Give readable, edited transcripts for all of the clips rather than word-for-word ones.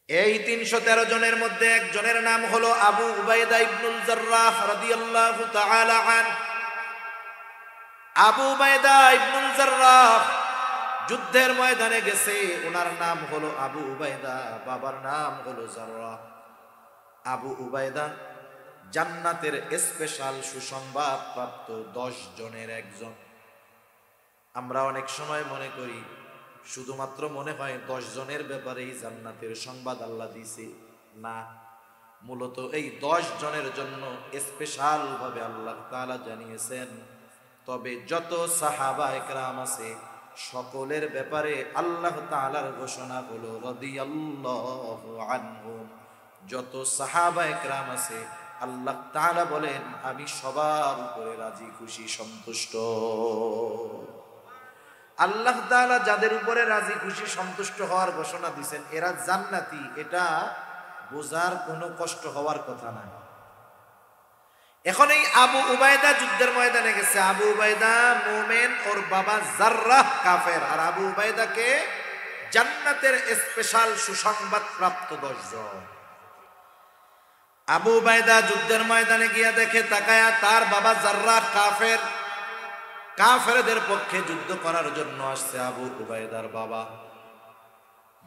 এই ৩১৩ জনের মধ্যে একজনের নাম হলো আবু উবাইদা ইবনুল জাররাহ রাদিয়াল্লাহু তাআলা আনহু। আবু উবাইদা ইবনুল জাররাহ যুদ্ধের ময়দানে গেছে। ওনার নাম হলো আবু উবাইদা, বাবার নাম হলো জাররাহ। আবু উবাইদা জান্নাতের স্পেশাল সুসংবাদ প্রাপ্ত 10 জনের একজন। আমরা অনেক সময় মনে করি, শুধুমাত্র মনে হয় 10 জনের ব্যাপারেই জান্নাতের সংবাদ আল্লাহ দিছে। না, মূলত এই 10 জনের জন্য স্পেশাল ভাবে আল্লাহ তাআলা জানিয়েছেন। তবে যত সাহাবা একরাম আছে সকলের ব্যাপারে আল্লাহ তাআলার ঘোষণা হলো রাদিয়াল্লাহু আনহুম। যত সাহাবা একরাম আছে আল্লাহ তাআলা বলেন আমি সবার উপরে রাজি খুশি সন্তুষ্ট। আল্লাহ তাআলা যাদের উপরে রাজি খুশি সন্তুষ্ট হওয়ার ঘোষণা দিবেন এরা জান্নাতি, এটা বোঝার কোনো কষ্ট হওয়ার কথা না। এখন এই আবু উবাইদা যুদ্ধের ময়দানে গেছে। আবু উবাইদা মুমিন, ওর বাবা জাররাহ কাফের। আর আবু উবাইদাকে জান্নাতের স্পেশাল সুসংবাদ প্রাপ্ত 10 জন। আবু উবাইদা যুদ্ধের ময়দানে গিয়া দেখে তাকায়া তার বাবা জাররাহ কাফের। কাফেরদের পক্ষে যুদ্ধ করার জন্য আসছে আবু উবাইদার বাবা।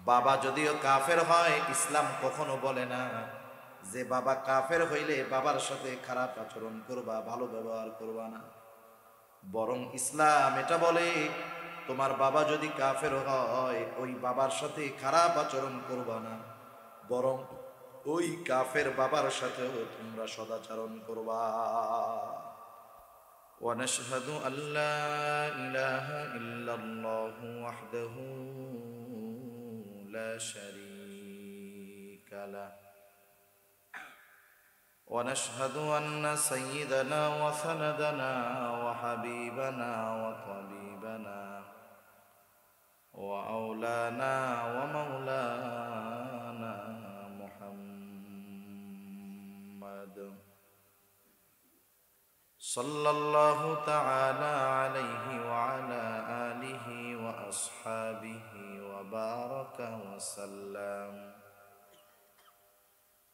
বাবা যদিও কাফের হয়, ইসলাম কখনো বলে না যে বাবা কাফের হইলে বাবার সাথে খারাপ আচরণ করবা, ভালো ব্যবহার করবা না। বরং ইসলাম এটা বলে তোমার বাবা যদি কাফের হয় ওই বাবার সাথে খারাপ আচরণ করবা না, বরং ওই কাফের বাবার সাথেও তোমরা সদাচরণ করবা। ونشهد أن لا إله إلا الله وحده لا شريك له ونشهد أن سيدنا وسندنا وحبيبنا وطبيبنا وأولانا ومولانا محمد صلى الله تعالى عليه وعلى آله وأصحابه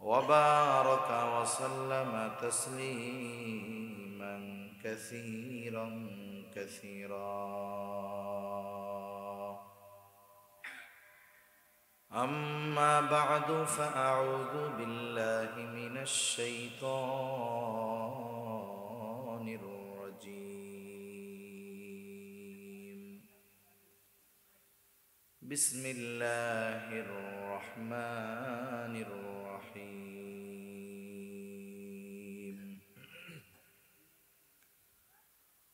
وبارك وسلم تسليما كثيرا كثيرا. أما بعد فأعوذ بالله من الشيطان الرجيم. بسم الله الرحمن الرحيم.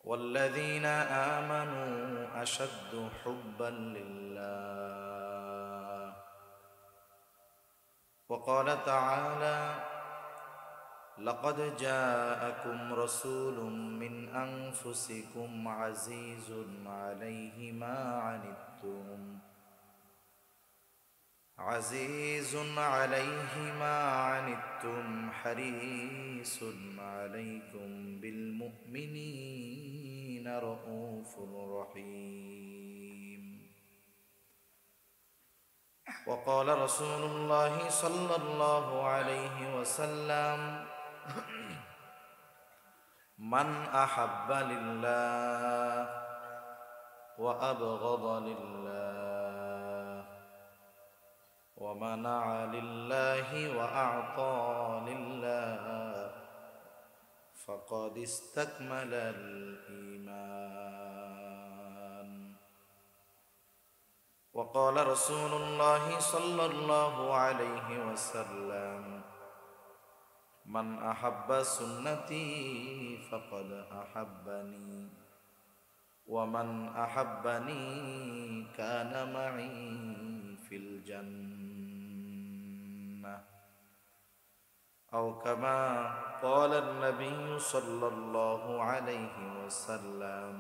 والذين آمنوا أشد حبا لله. وقال تعالى لقد جاءكم رسول من أنفسكم عزيز عليه ما عنتم حريص عليكم بالمؤمنين رؤوف رحيم. وقال رسول الله صلى الله عليه وسلم من أحب لله وأبغض لله ومنع لله وأعطى لله فقد استكمل الإيمان. وقال رسول الله صلى الله عليه وسلم من أحب سنتي فقد أحبني ومن أحبني كان معي في الجنة أو كما قال النبي صلى الله عليه وسلم.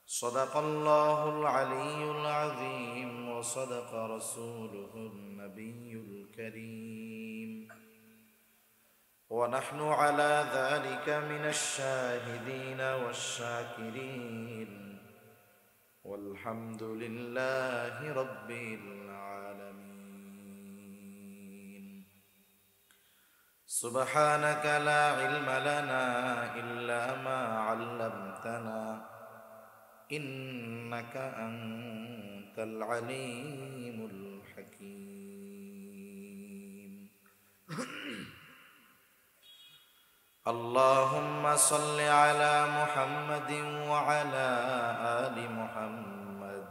صدق الله العلي العظيم وصدق رسوله النبي الكريم ونحن على ذلك من الشاهدين والشاكرين والحمد لله رب العالمين. سبحانك لا علم لنا إلا ما علمتنا إنك أنت العليم الحكيم. اللهم صل على محمد وعلى آل محمد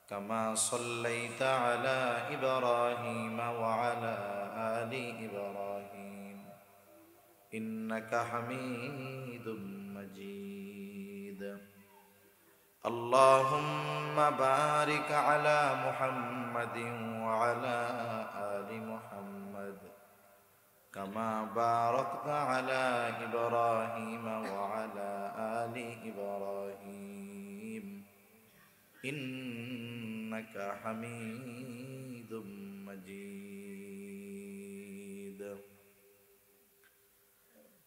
كما صليت على إبراهيم وعلى آل إبراهيم إنك حميد مجيد. اللهم بارك على محمد وعلى آل محمد كما باركت على إبراهيم وعلى آل إبراهيم إنك حميد مجيد.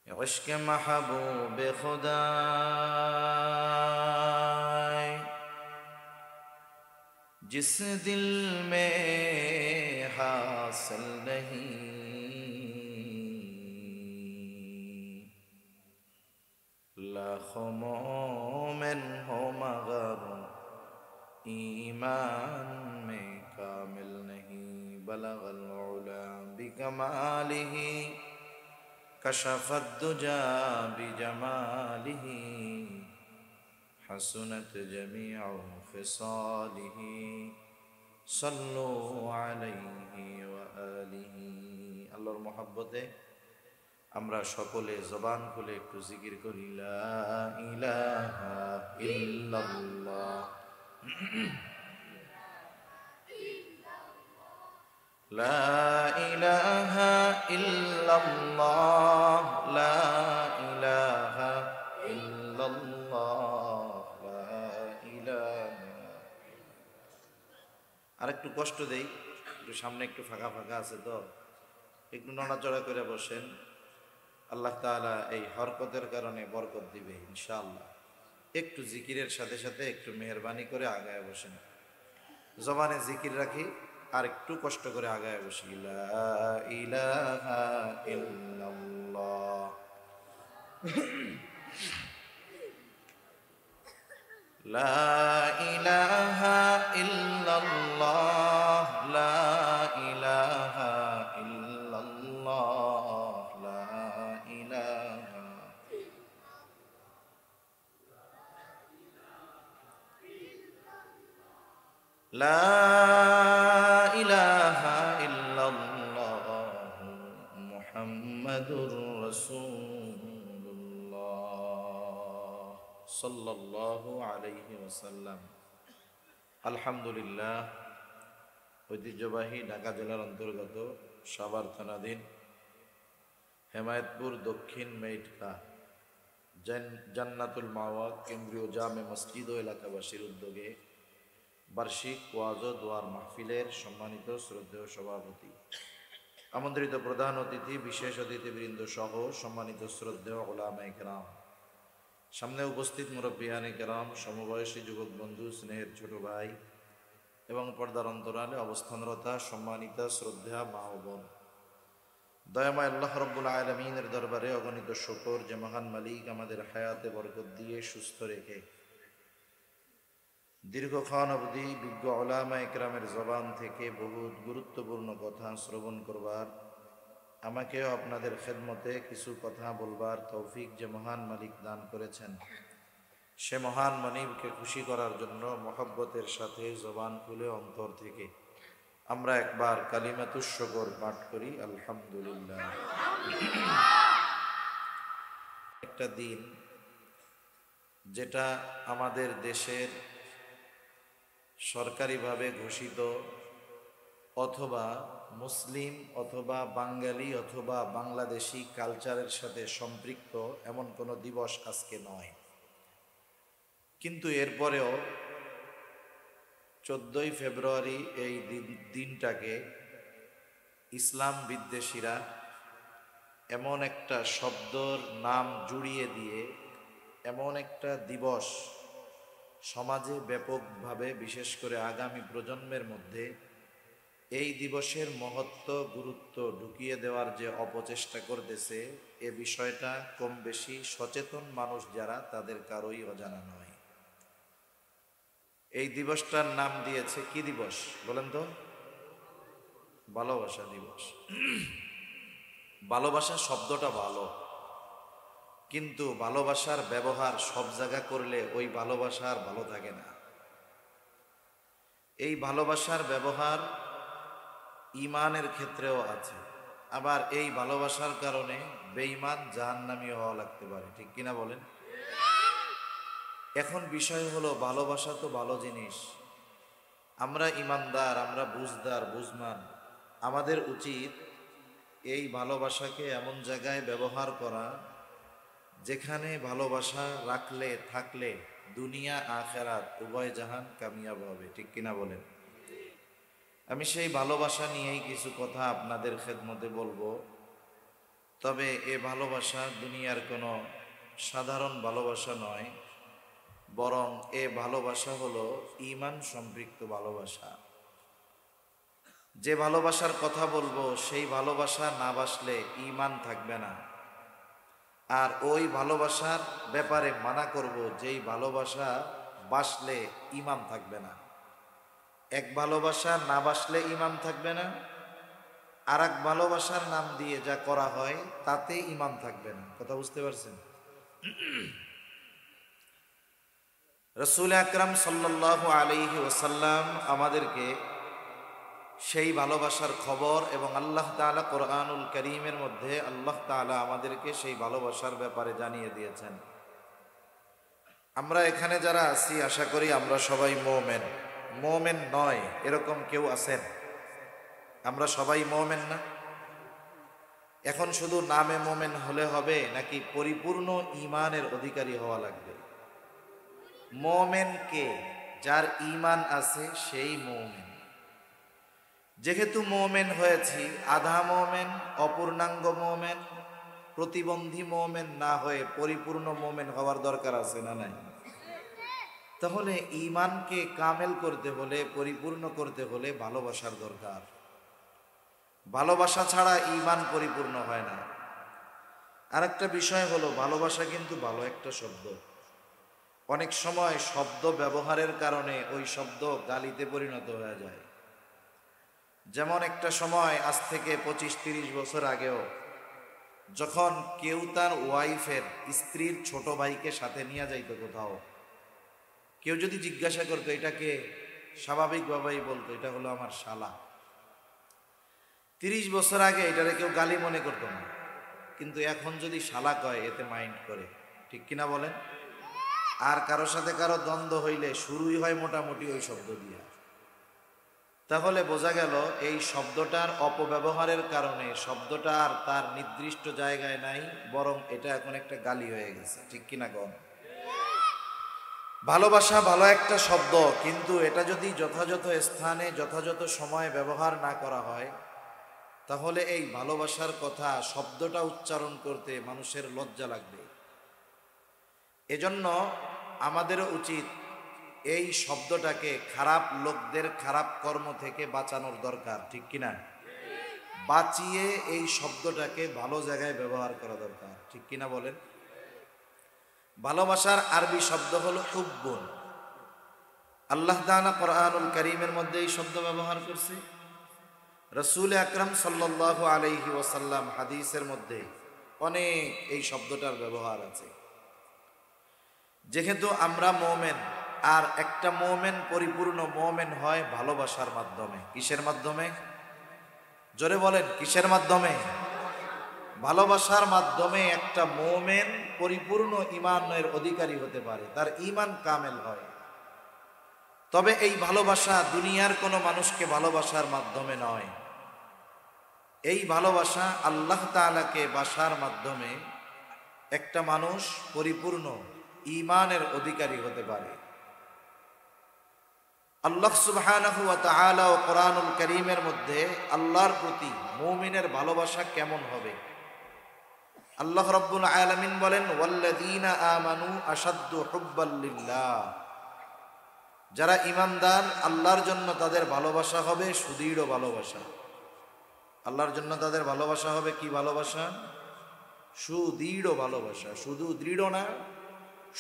عشق محبوب خدا जिस दिल में हासिल नहीं, लाखों मोमिन हो मगर ईमान में कामिल नहीं. बलगल उला बिकमालिही कशफत दुजा बिजमालिही हसनत जमीअ खिसालिही सल्लु अलैहि व आलिही. আল্লাহর মহব্বতে আমরা সকলে জবান খুলে একটু জিকির করি লা ইলাহা ইল্লাল্লাহ লা ইলাহা ইল্লাল্লাহ লা ইলাহা ইল্লাল্লাহ লা ইলাহা. আর একটু কষ্ট দেই, একটু সামনে একটু ফাঁকা ফাঁকা আছে তো একটু নড়াচড়া করে বসেন. আল্লাহ তাআলা এই হরকতের কারণে বরকত দিবে ইনশাআল্লাহ. একটু জিকিরের সাথে সাথে একটু মেহেরবানি করে আগায় বসেন. জবানে জিকির রাখি আর একটু কষ্ট করে আগায় বসি. লা ইলাহা ইল্লাল্লাহ লা ইলাহা ইল্লাল্লাহ লা ইলাহা ইল্লাল্লাহ লা ইলাহা. লা ইলাহা ইল্লাল্লাহ মুহাম্মাদুর রাসূলুল্লাহ সাল্লাল্লাহু আলাইহি ওয়াসাল্লাম. আলহামদুলিল্লাহ. ঐতিহ্যবাহী ঢাকা জেলার অন্তর্গত সাভার থানাধীন হেমায়েতপুর দক্ষিণ মেইটকা জান্নাতুল মাওয়া কেন্দ্রীয় জামে মসজিদ ও এলাকাবাসীর উদ্যোগে বার্ষিক ওয়াজ ও দোয়ার মাহফিলের সম্মানিত শ্রদ্ধেয় সভাপতি, আমন্ত্রিত প্রধান অতিথি, বিশেষ অতিথিবৃন্দ সহ সম্মানিত শ্রদ্ধেয় উলামায়ে কেরাম, সামনে উপস্থিত মুরব্বিয়ানে কেরাম, সমবয়সী যুবক বন্ধু, স্নেহের ছোট ভাই এবং পর্দার অন্তরালে অবস্থানরতা সম্মানিত শ্রদ্ধা মা ও বোন, দয়াময় আল্লাহ রব্বুল আলামিনের দরবারে অগণিত শুকর যে মহান মালিক আমাদের হায়াতে বরকত দিয়ে সুস্থ রেখে দীর্ঘক্ষণ অবধি বিজ্ঞ উলামায়ে কেরামের জবান থেকে বহুত গুরুত্বপূর্ণ কথা শ্রবণ করবার, আমাকেও আপনাদের খেদমতে কিছু কথা বলবার তৌফিক যে মহান মালিক দান করেছেন, সে মহান মালিককে খুশি করার জন্য মহব্বতের সাথে জবান খুলে অন্তর থেকে আমরা একবার কালিমাতুশ শুকর পাঠ করি আলহামদুলিল্লাহ। একটা দিন যেটা আমাদের দেশের সরকারিভাবে ঘোষিত অথবা মুসলিম অথবা বাঙালি অথবা বাংলাদেশি কালচারের সাথে সম্পৃক্ত এমন কোনো দিবস আজকে নয়, কিন্তু এরপরেও 14ই ফেব্রুয়ারি এই দিনটাকে ইসলাম বিদ্বেষীরা এমন একটা শব্দর নাম জুড়িয়ে দিয়ে এমন একটা দিবস সমাজে ব্যাপকভাবে, বিশেষ করে আগামী প্রজন্মের মধ্যে এই দিবসের মহত্ব গুরুত্ব ঢুকিয়ে দেওয়ার যে অপচেষ্টা করতেছে, এ বিষয়টা কম বেশি সচেতন মানুষ যারা তাদের কারোই অজানা নয়। এই দিবসটার নাম দিয়েছে কি দিবস বলেন তো? ভালোবাসা দিবস। ভালোবাসা শব্দটা ভালো, কিন্তু ভালোবাসার ব্যবহার সব জায়গা করলে ওই ভালোবাসা আর ভালো থাকে না। এই ভালোবাসার ব্যবহার ঈমানের ক্ষেত্রেও আছে, আবার এই ভালোবাসার কারণে বেঈমান জাহান্নামী হওয়া লাগতে পারে, ঠিক কিনা বলেন? এখন বিষয় হলো, ভালোবাসা তো ভালো জিনিস, আমরা ঈমানদার, আমরা বুঝদার বুঝমান, আমাদের উচিত এই ভালোবাসাকে এমন জায়গায় ব্যবহার করা যেখানে ভালোবাসা রাখলে থাকলে দুনিয়া আখেরাত উভয় জাহান কামিয়াব হবে, ঠিক কিনা বলেন? আমি সেই ভালোবাসা নিয়েই কিছু কথা আপনাদের খেদমতে বলবো। তবে এ ভালোবাসা দুনিয়ার কোনো সাধারণ ভালোবাসা নয়, বরং এ ভালোবাসা হলো ঈমান সম্পৃক্ত ভালোবাসা। যে ভালোবাসার কথা বলবো সেই ভালোবাসা না বাসলে ঈমান থাকবে না, আর ওই ভালোবাসার ব্যাপারে মানা করব যেই ভালোবাসা বাসলে ঈমান থাকবে না। এক ভালোবাসা না বাসলে ঈমান থাকবে না, আর এক ভালোবাসার নাম দিয়ে যা করা হয় তাতে ঈমান থাকবে না। কথা বুঝতে পারছেন? রাসূল আকরাম সাল্লাল্লাহু আলাইহি ওয়াসাল্লাম আমাদেরকে সেই ভালোবাসার খবর, এবং আল্লাহ তাআলা কোরআনুল কারীমের মধ্যে আল্লাহ তাআলা আমাদেরকে সেই ভালোবাসার ব্যাপারে জানিয়ে দিয়েছেন। আমরা এখানে যারা আছি আশা করি আমরা সবাই মুমিন। মুমিন নয় এরকম কেউ আছেন? আমরা সবাই মুমিন না? এখন শুধু নামে মুমিন হলে হবে নাকি পরিপূর্ণ ঈমানের অধিকারী হওয়া লাগবে? মুমিন কে? যার ঈমান আছে সেই মুমিন। যেহেতু মুমিন হয়েছি, আধা মুমিন, অপূর্ণাঙ্গ মুমিন, প্রতিবন্ধী মুমিন না হয়ে পরিপূর্ণ মুমিন হওয়ার দরকার আছে না নাই? তাহলে ঈমানকে কামেল করতে হলে, পরিপূর্ণ করতে হলে ভালোবাসার দরকার। ভালোবাসা ছাড়া ঈমান পরিপূর্ণ হয় না। আরেকটা বিষয় হলো, ভালোবাসা কিন্তু ভালো একটা শব্দ। অনেক সময় শব্দ ব্যবহারের কারণে ওই শব্দ গালিতে পরিণত হয়ে যায়। যেমন একটা সময়, আজ থেকে 25-30 বছর আগেও, যখন কেউ তার ওয়াইফের, স্ত্রীর ছোট ভাইকে সাথে নিয়ে যাইতো কোথাও, কেউ যদি জিজ্ঞাসা করতো এটাকে, স্বাভাবিকভাবেই বলতো এটা হলো আমার শালা। 30 বছর আগে এটারে কেউ গালি মনে করতো না, কিন্তু এখন যদি শালা কয় এতে মাইন্ড করে, ঠিক কিনা বলেন? আর কারোর সাথে কারো দ্বন্দ্ব হইলে শুরুই হয় মোটামুটি ওই শব্দ দিয়ে। তাহলে বোঝা গেল এই শব্দটার অপব্যবহারের কারণে শব্দটা আর তার নির্দিষ্ট জায়গায় নাই, বরং এটা এখন একটা গালি হয়ে গেছে, ঠিক কিনা কন? ভালোবাসা ভালো একটা শব্দ, কিন্তু এটা যদি যথাযথ স্থানে যথাযথ সময়ে ব্যবহার না করা হয়, তাহলে এই ভালোবাসার কথা শব্দটা উচ্চারণ করতে মানুষের লজ্জা লাগবে। এজন্য আমাদেরও উচিত এই শব্দটাকে খারাপ লোকদের খারাপ কর্ম থেকে বাঁচানোর দরকার, ঠিক কিনা? বাঁচিয়ে এই শব্দটাকে ভালো জায়গায় ব্যবহার করা দরকার, ঠিক কিনা বলেন? ভালোবাসার আরবি শব্দ হলো হুব্বুন। আল্লাহ তাআলা কোরআনুল কারীমের মধ্যে এই শব্দ ব্যবহার করছে। রাসূল আকরাম সাল্লাল্লাহু আলাইহি ওয়াসাল্লাম হাদিসের মধ্যে অনেক এই শব্দটার ব্যবহার আছে। যেহেতু আমরা মুমিন, আর একটা মুমিন পরিপূর্ণ মুমিন হয় ভালোবাসার মাধ্যমে। কিসের মাধ্যমে? জোরে বলেন, কিসের মাধ্যমে? ভালোবাসার মাধ্যমে একটা মুমিন পরিপূর্ণ ঈমানের অধিকারী হতে পারে, তার ঈমান কামেল হয়। তবে এই ভালোবাসা দুনিয়ার কোনো মানুষকে ভালোবাসার মাধ্যমে নয়, এই ভালোবাসা আল্লাহ তাআলাকে বাসার মাধ্যমে একটা মানুষ পরিপূর্ণ ঈমানের অধিকারী হতে পারে। আল্লাহ সুবহানাহু ওয়া তাআলা ও কোরআনুল কারীমের মধ্যে আল্লাহর প্রতি মুমিনের ভালোবাসা কেমন হবে? আল্লাহ রাব্বুল আলামিন বলেন, ওয়াল্লাযীনা আমানু আশাদ্দু হুব্বাল লিল্লাহ। যারা ঈমানদার আল্লাহর জন্য তাদের ভালোবাসা হবে সুদৃঢ় ভালোবাসা। আল্লাহর জন্য তাদের ভালোবাসা হবে কি ভালোবাসা? সুদৃঢ় ভালোবাসা। শুধু দৃঢ় না,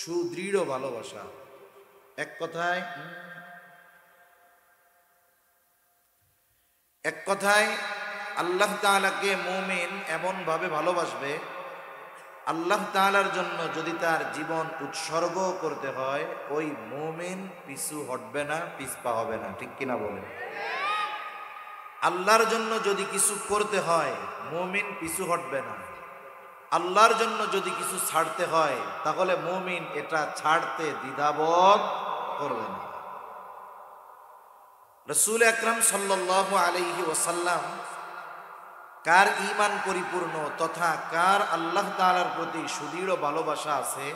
সুদৃঢ় ভালোবাসা। এক কথায় আল্লাহ তাআলাকে মুমিন এমন ভাবে ভালোবাসবে, আল্লাহ তাআলার জন্য যদি তার জীবন উৎসর্গ করতে হয়, ওই মুমিন পিছু হটবে না, পিছপা হবে না। ঠিক কিনা বলেন? আল্লাহর জন্য যদি কিছু করতে হয় মুমিন পিছু হটবে না। আল্লাহর জন্য যদি কিছু ছাড়তে হয় তাহলে মুমিন এটা ছাড়তে দ্বিধাবোধ করবে না। রাসূল আকরাম সাল্লাল্লাহু আলাইহি ওয়াসাল্লাম কার ঈমান পরিপূর্ণ তথা কার আল্লাহ তাআলার প্রতি সুদৃঢ় ভালোবাসা আছে,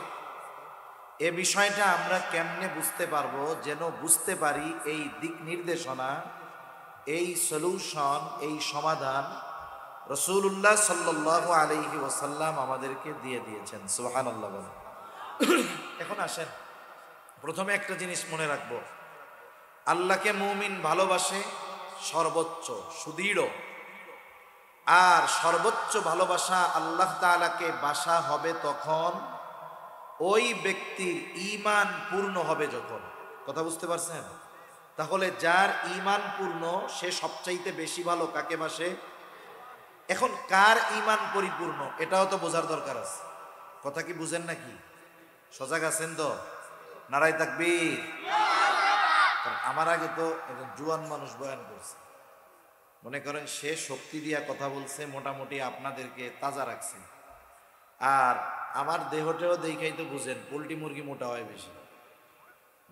এ বিষয়টা আমরা কেমনে বুঝতে পারবো? যেন বুঝতে পারি এই দিক নির্দেশনা, এই সলিউশন, এই সমাধান রাসূলুল্লাহ সাল্লাল্লাহু আলাইহি ওয়াসাল্লাম আমাদেরকে দিয়ে দিয়েছেন। সুবহানাল্লাহ বলেন। এখন আসেন, প্রথমে একটা জিনিস মনে রাখবো, আল্লাহকে মুমিন ভালোবাসে সর্বোচ্চ সুদৃঢ়, আর সর্বোচ্চ ভালোবাসা আল্লাহ তাআলাকে বাসা হবে তখন ওই ব্যক্তির ঈমান পূর্ণ হবে যখন। কথা বুঝতে পারছেন? তাহলে যার ঈমান পূর্ণ সে সবচাইতে বেশি ভালো কাকে বাসে? এখন কার ঈমান পরিপূর্ণ এটাও তো বোঝার দরকার আছে। কথা কি বুঝেন নাকি? সজাগ আছেন তো? নারায়ে তাকবীর। আমার আগে তো একজন জুয়ান মানুষ বয়ান করছে, মনে করেন সে শক্তি দিয়া কথা বলছে, মোটামুটি আপনাদেরকে তাজা রাখছে। আর আমার দেহটাও দেখাই তো বুঝেন, পোল্ট্রি মুরগি মোটা হয় বেশি,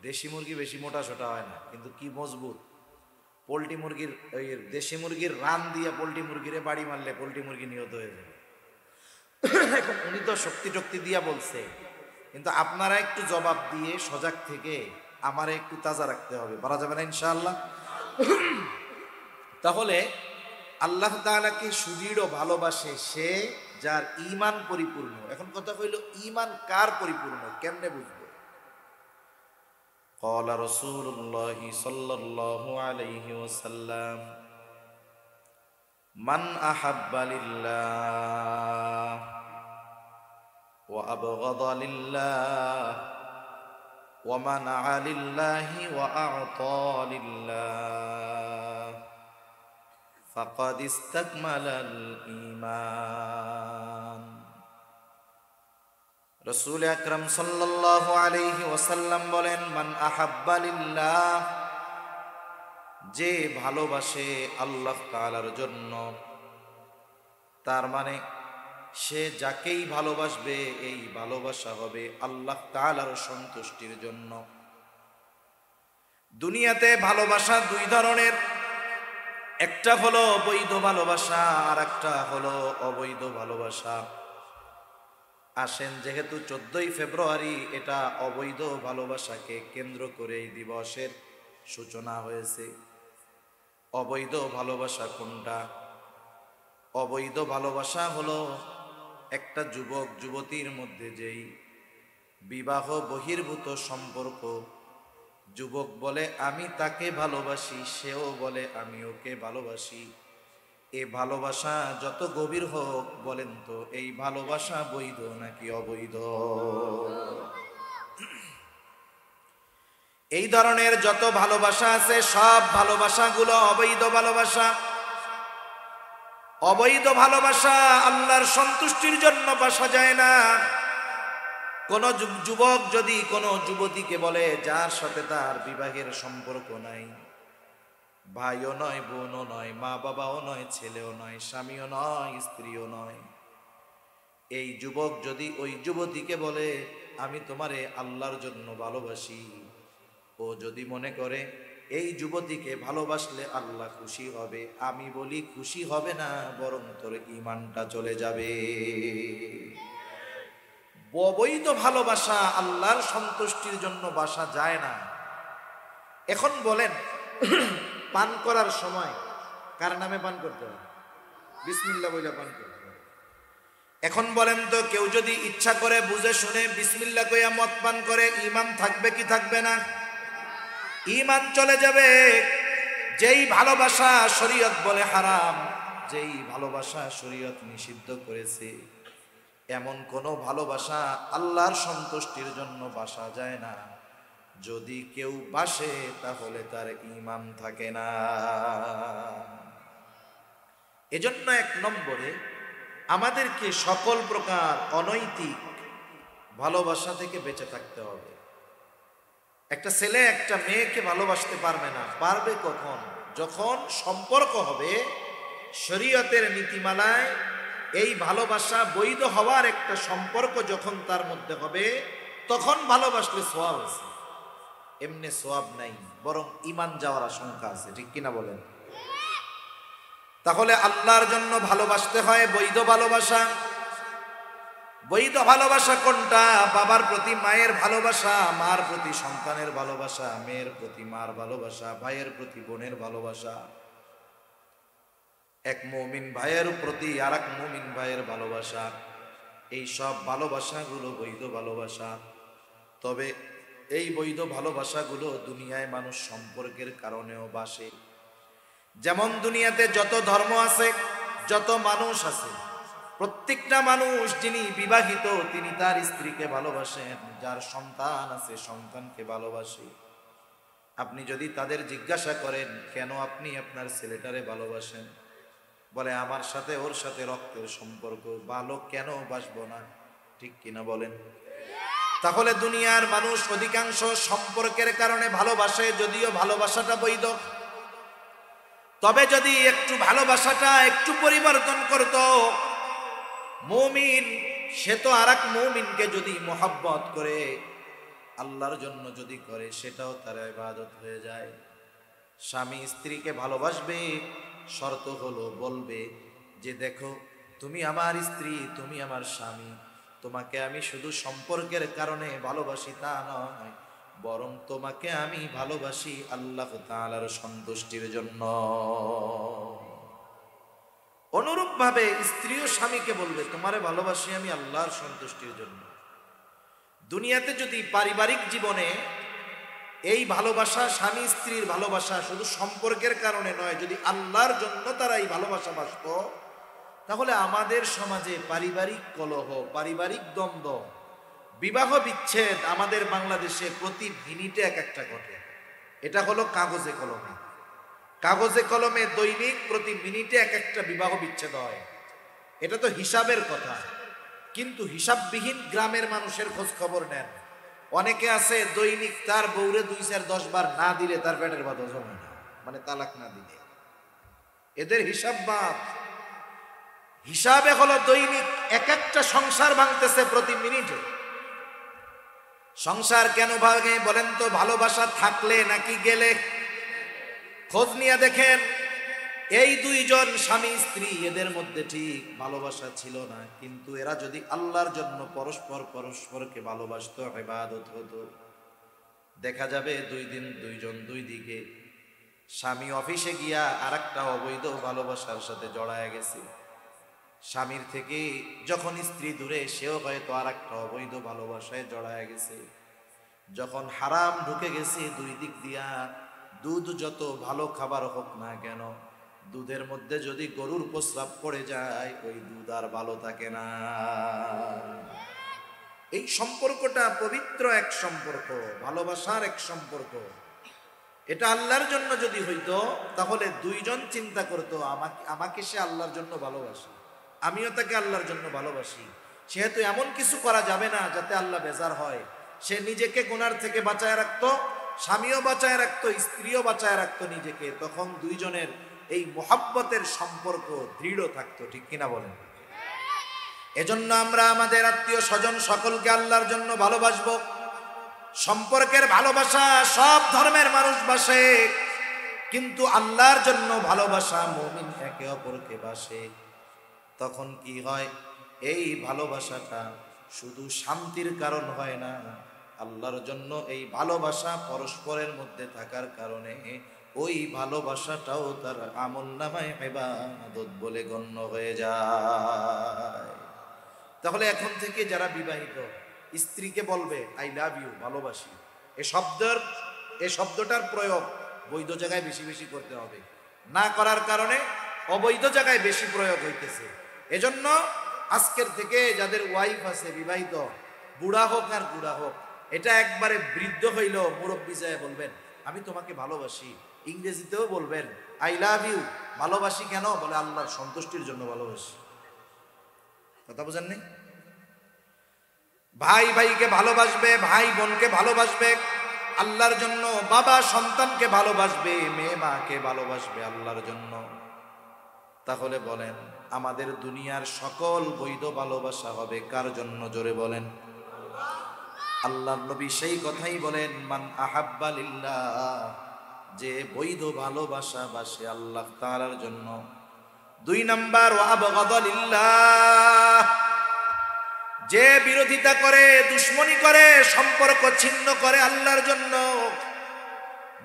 দেশি মুরগি বেশি মোটা সোটা হয় না, কিন্তু কি মজবুত। পোল্ট্রি মুরগির ওই দেশি মুরগির রান দিয়ে পোল্ট্রি মুরগিরে বাড়ি মারলে পোল্ট্রি মুরগি নিহত হয়ে যাবে। এখন উনি তো শক্তি টক্তি দিয়া বলছে, কিন্তু আপনারা একটু জবাব দিয়ে সজাগ থেকে আমারে একটু তাজা রাখতে হবে। পারা যাবে না ইনশাআল্লাহ? তাহলে আল্লাহ তাআলাকে সুদৃঢ় ভালোবাসে সে যার ঈমান পরিপূর্ণ। এখন কথা হইল, ঈমান কার পরিপূর্ণ কেমনে বুঝবো? قال رسول الله صلى الله عليه وسلم من أحب لله وأبغض لله ومنع لله وأعطى لله فقد استكمل الإيمان। রাসূল আকরাম সাল্লাল্লাহু আলাইহি ওয়াসাল্লাম বলেন, মান আহাব্বা লিল্লাহ, যে ভালোবাসে আল্লাহ তাআলার জন্য, তার মানে সে যাকেই ভালোবাসবে এই ভালোবাসা হবে আল্লাহ তাআলার সন্তুষ্টির জন্য। দুনিয়াতে ভালোবাসা দুই ধরনের, একটা হলো বৈধ ভালোবাসা আর একটা হলো অবৈধ ভালোবাসা। আসেন, যেহেতু 14ই ফেব্রুয়ারি এটা অবৈধ ভালোবাসাকে কেন্দ্র করে এই দিবসের সূচনা হয়েছে। অবৈধ ভালোবাসা কোনটা? অবৈধ ভালোবাসা হলো একটা যুবক যুবতীর মধ্যে যেই বিবাহ বহির্ভূত সম্পর্ক, যুবক বলে আমি তাকে ভালোবাসি, সেও বলে আমি ওকে ভালোবাসি। এই ভালোবাসা যত গভীর হোক, বলেন তো এই ভালোবাসা বৈধ নাকি অবৈধ? এই ধরনের যত ভালোবাসা আছে সব ভালোবাসাগুলো অবৈধ ভালোবাসা। অবৈধ ভালোবাসা আল্লাহর সন্তুষ্টির জন্য বাসা যায় না। কোন যুবক যদি কোনো যুবতীকে বলে, যার সাথে তার বিবাহের সম্পর্ক নাই, ভাইও নয়, বোনও নয়, মা বাবাও নয়, ছেলেও নয়, স্বামীও নয়, স্ত্রীও নয়, এই যুবক যদি ওই যুবতীকে বলে আমি তোমারে আল্লাহর জন্য ভালোবাসি, ও যদি মনে করে এই যুবতীকে ভালোবাসলে আল্লাহ খুশি হবে, আমি বলি খুশি হবে না, বরং তোর ঈমানটা চলে যাবে। অবৈধ ভালোবাসা আল্লাহর সন্তুষ্টির জন্য বাসা যায় না। এখন বলেন, পান করার সময় কার নামে পান করতে হবে? বিসমিল্লাহ বলে পান করতে হবে। এখন বলেন তো, কেউ যদি ইচ্ছা করে বুঝে শুনে বিসমিল্লাহ কইয়া মদ পান করে, ঈমান থাকবে কি থাকবে না? ঈমান চলে যাবে। যেই ভালোবাসা শরীয়ত বলে হারাম, যেই ভালোবাসা শরীয়ত নিষিদ্ধ করেছে, এমন কোনো ভালোবাসা আল্লাহর সন্তুষ্টির জন্য বাসা যায় না। যদি কেউ বাসে তাহলে তার ঈমান থাকে না। এজন্য 1 নম্বরে আমাদেরকে সকল প্রকার অনৈতিক ভালোবাসা থেকে বেঁচে থাকতে হবে। একটা ছেলে একটা মেয়েকে ভালোবাসতে পারবে না। পারবে কখন? যখন সম্পর্ক হবে শরীয়তের নীতিমালায়। এই ভালোবাসা বৈধ হওয়ার একটা সম্পর্ক যখন তার মধ্যে হবে, তখন ভালোবাসলে সওয়াব আছে। এমনি সওয়াব নাই, বরং ঈমান যাওয়ার আশঙ্কা আছে। ঠিক কিনা বলেন? তাহলে আল্লাহর জন্য ভালোবাসতে হয় বৈধ ভালোবাসা। বৈধ ভালোবাসা কোনটা? বাবার প্রতি মায়ের ভালোবাসা, মার প্রতি সন্তানের ভালোবাসা, মেয়ের প্রতি মার ভালোবাসা, ভাইয়ের প্রতি বোনের ভালোবাসা, এক মুমিন ভাইয়ের প্রতি আরেক মুমিন ভাইয়ের ভালোবাসা। এই সব ভালোবাসাগুলো বৈধ ভালোবাসা। তবে এই বৈধ ভালোবাসাগুলো দুনিয়ায় মানুষ সম্পর্কের কারণেও বাসে। যেমন দুনিয়াতে যত ধর্ম আছে, যত মানুষ আছে, প্রত্যেকটা মানুষ যিনি বিবাহিত তিনি তার স্ত্রীকে ভালোবাসেন, যার সন্তান আছে সন্তানকে ভালোবাসে। আপনি যদি তাদের জিজ্ঞাসা করেন কেন আপনি আপনার ছেলেটারে ভালোবাসেন, বলে আমার সাথে ওর সাথে রক্তের সম্পর্ক, ভালো কেন বাসবো না? ঠিক কিনা বলেন? তাহলে দুনিয়ার মানুষ অধিকাংশ সম্পর্কের কারণে ভালোবাসে, যদিও ভালোবাসাটা বৈধ। তবে যদি একটু ভালোবাসাটা একটু পরিবর্তন করত, মুমিন সে তো আরেক মুমিনকে যদি মোহাব্বত করে আল্লাহর জন্য যদি করে, সেটাও তার ইবাদত হয়ে যায়। স্বামী স্ত্রীকে ভালোবাসবে, শর্ত হলো বলবে যে দেখো তুমি আমার স্ত্রী, তুমি আমার স্বামী, তোমাকে আমি শুধু সম্পর্কের কারণে ভালোবাসি তা নয়, বরং তোমাকে আমি ভালোবাসি আল্লাহ তাআলার সন্তুষ্টির জন্য। অনুরূপ ভাবে স্ত্রীও স্বামীকে বলবে তোমারে ভালোবাসি আমি আল্লাহর সন্তুষ্টির জন্য। দুনিয়াতে যদি পারিবারিক জীবনে এই ভালোবাসা, স্বামী স্ত্রীর ভালোবাসা শুধু সম্পর্কের কারণে নয়, যদি আল্লাহর জন্য তারা এই ভালোবাসা বাসত, তাহলে আমাদের সমাজে পারিবারিক কলহ, পারিবারিক দ্বন্দ্ব, বিবাহ বিচ্ছেদ আমাদের বাংলাদেশে প্রতি মিনিটে এক একটা ঘটে। এটা হলো কাগজে কলমে। কাগজে কলমে দৈনিক প্রতি মিনিটে এক একটা বিবাহ বিচ্ছেদ হয়। এটা তো হিসাবের কথা, কিন্তু হিসাববিহীন গ্রামের মানুষের খোঁজ খবর নেন। অনেকে আছে দৈনিক তার বউরে 2-4-10 বার না দিলে তার পেটের ভাত হজম হয় না, মানে তালাক না দিলে। এদের হিসাবে হলো দৈনিক এক একটা সংসার ভাঙতেছে প্রতি মিনিটে। সংসার কেন ভাঙে বলেন তো? ভালোবাসা থাকলে নাকি গেলে? খোঁজ নিয়ে দেখেন, এই 2 জন স্বামী স্ত্রী এদের মধ্যে ঠিক ভালোবাসা ছিল না, কিন্তু এরা যদি আল্লাহর জন্য পরস্পরকে ভালোবাসতো, ইবাদত হতো, দেখা যাবে 2 দিন 2 জন 2 দিকে। স্বামী অফিসে গিয়া আরেকটা অবৈধ ভালোবাসার সাথে জড়ায় গেছে, স্বামীর থেকে যখন স্ত্রী দূরে, সেও হয়তো আরেকটা অবৈধ ভালোবাসায় জড়ায় গেছে। যখন হারাম ঢুকে গেছে 2 দিক দিয়া, দুধ যত ভালো খাবার হোক না কেন, দুধের মধ্যে যদি গরুর প্রস্রাব পড়ে যায়, ওই দুধ আর ভালো থাকে না। এই সম্পর্কটা পবিত্র এক সম্পর্ক, ভালোবাসার এক সম্পর্ক। এটা আল্লাহর জন্য যদি হইতো, তাহলে 2 জন চিন্তা করতো আমাকে সে আল্লাহর জন্য ভালোবাসে, আমিও তাকে আল্লাহর জন্য ভালোবাসি। সেহেতু এমন কিছু করা যাবে না যাতে আল্লাহ বেজার হয়। সে নিজেকে গুনার থেকে বাঁচায় রাখতো, স্বামীও বাঁচায় রাখতো, স্ত্রীও বাঁচায় রাখতো নিজেকে। তখন 2 জনের এই মোহাব্বতের সম্পর্ক দৃঢ় থাকতো। ঠিক কিনা বলেন? এজন্য আমরা আমাদের আত্মীয় স্বজন সকলকে আল্লাহর জন্য ভালোবাসবো। সম্পর্কের ভালোবাসা সব ধর্মের মানুষ বাসে, কিন্তু আল্লাহর জন্য ভালোবাসা মুমিন একে অপরকে বাসে। তখন কি হয়? এই ভালোবাসাটা শুধু শান্তির কারণ হয় না, আল্লাহর জন্য এই ভালোবাসা পরস্পরের মধ্যে থাকার কারণে ওই ভালোবাসাটাও তার আমলনামায় ইবাদত বলে গণ্য হয়ে যায়। তাহলে এখন থেকে যারা বিবাহিত, স্ত্রীকে বলবে আই লাভ ইউ, ভালোবাসি। এ শব্দের এই শব্দটার প্রয়োগ বৈধ জায়গায় বেশি বেশি করতে হবে, না করার কারণে অবৈধ জায়গায় বেশি প্রয়োগ হইতেছে। এজন্য আজকের থেকে যাদের ওয়াইফ আছে বিবাহিত, বুড়া হোক আর বুড়া হোক, এটা একবারে বৃদ্ধ হইল মুরব্বী যায় বলবেন আমি তোমাকে ভালোবাসি। ইংরেজিতেও বলবেন আই লাভ ইউ। ভালোবাসি কেন? বলে আল্লাহর সন্তুষ্টির জন্য ভালোবাসি। কথা বুঝেননি? ভাই ভাইকে ভালোবাসবে, ভাই বোনকে ভালোবাসবে আল্লাহর জন্য, বাবা সন্তানকে ভালোবাসবে, মেয়ে মাকে ভালোবাসবে আল্লাহর জন্য। তাহলে বলেন আমাদের দুনিয়ার সকল বৈধ ভালোবাসা হবে কার জন্য? জোরে বলেন। আল্লাহর নবী সেই কথাই বলেন মান আহাব্বা লিল্লাহ, যে বৈধ ভালোবাসা বাসে আল্লাহ তাআলার জন্য। 2 নাম্বার ওয়া আবগাদা লিল্লাহ, যে বিরোধিতা করে, দুশ্মনী করে, সম্পর্ক ছিন্ন করে আল্লাহর জন্য।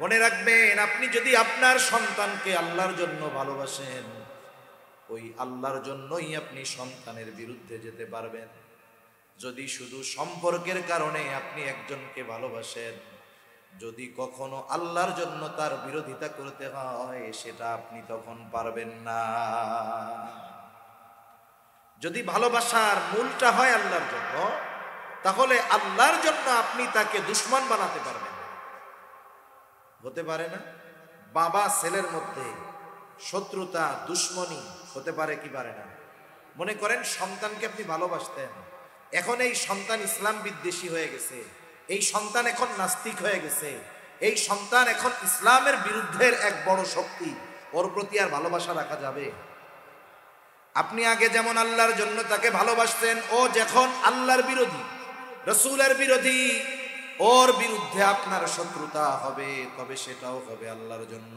মনে রাখবেন আপনি যদি আপনার সন্তানকে আল্লাহর জন্য ভালোবাসেন, ওই আল্লাহর জন্যই আপনি সন্তানের বিরুদ্ধে যেতে পারবেন। যদি শুধু সম্পর্কের কারণে আপনি একজনকে ভালোবাসেন, যদি কখনো আল্লাহর জন্য তার বিরোধিতা করতে হয়, সেটা আপনি তখন পারবেন না। যদি ভালোবাসার মূলটা হয় আল্লাহর জন্য, তাহলে আল্লাহর জন্য আপনি তাকে দুশমন বানাতে পারবেন। হতে পারে না? বাবা ছেলের মধ্যে শত্রুতা, দুশ্মনী হতে পারে কি পারে না? মনে করেন সন্তানকে আপনি ভালোবাসতেন, এখন এই সন্তান ইসলাম বিদ্বেষী হয়ে গেছে, এই সন্তান এখন নাস্তিক হয়ে গেছে, এই সন্তান এখন ইসলামের বিরুদ্ধের এক বড় শক্তি, ওর প্রতি আর ভালোবাসা রাখা যাবে? আপনি আগে যেমন আল্লাহর জন্য তাকে ভালোবাসতেন, ও যখন আল্লাহর বিরোধী, রাসূলের বিরোধী, ওর বিরুদ্ধে আপনার শত্রুতা হবে, তবে সেটাও হবে আল্লাহর জন্য।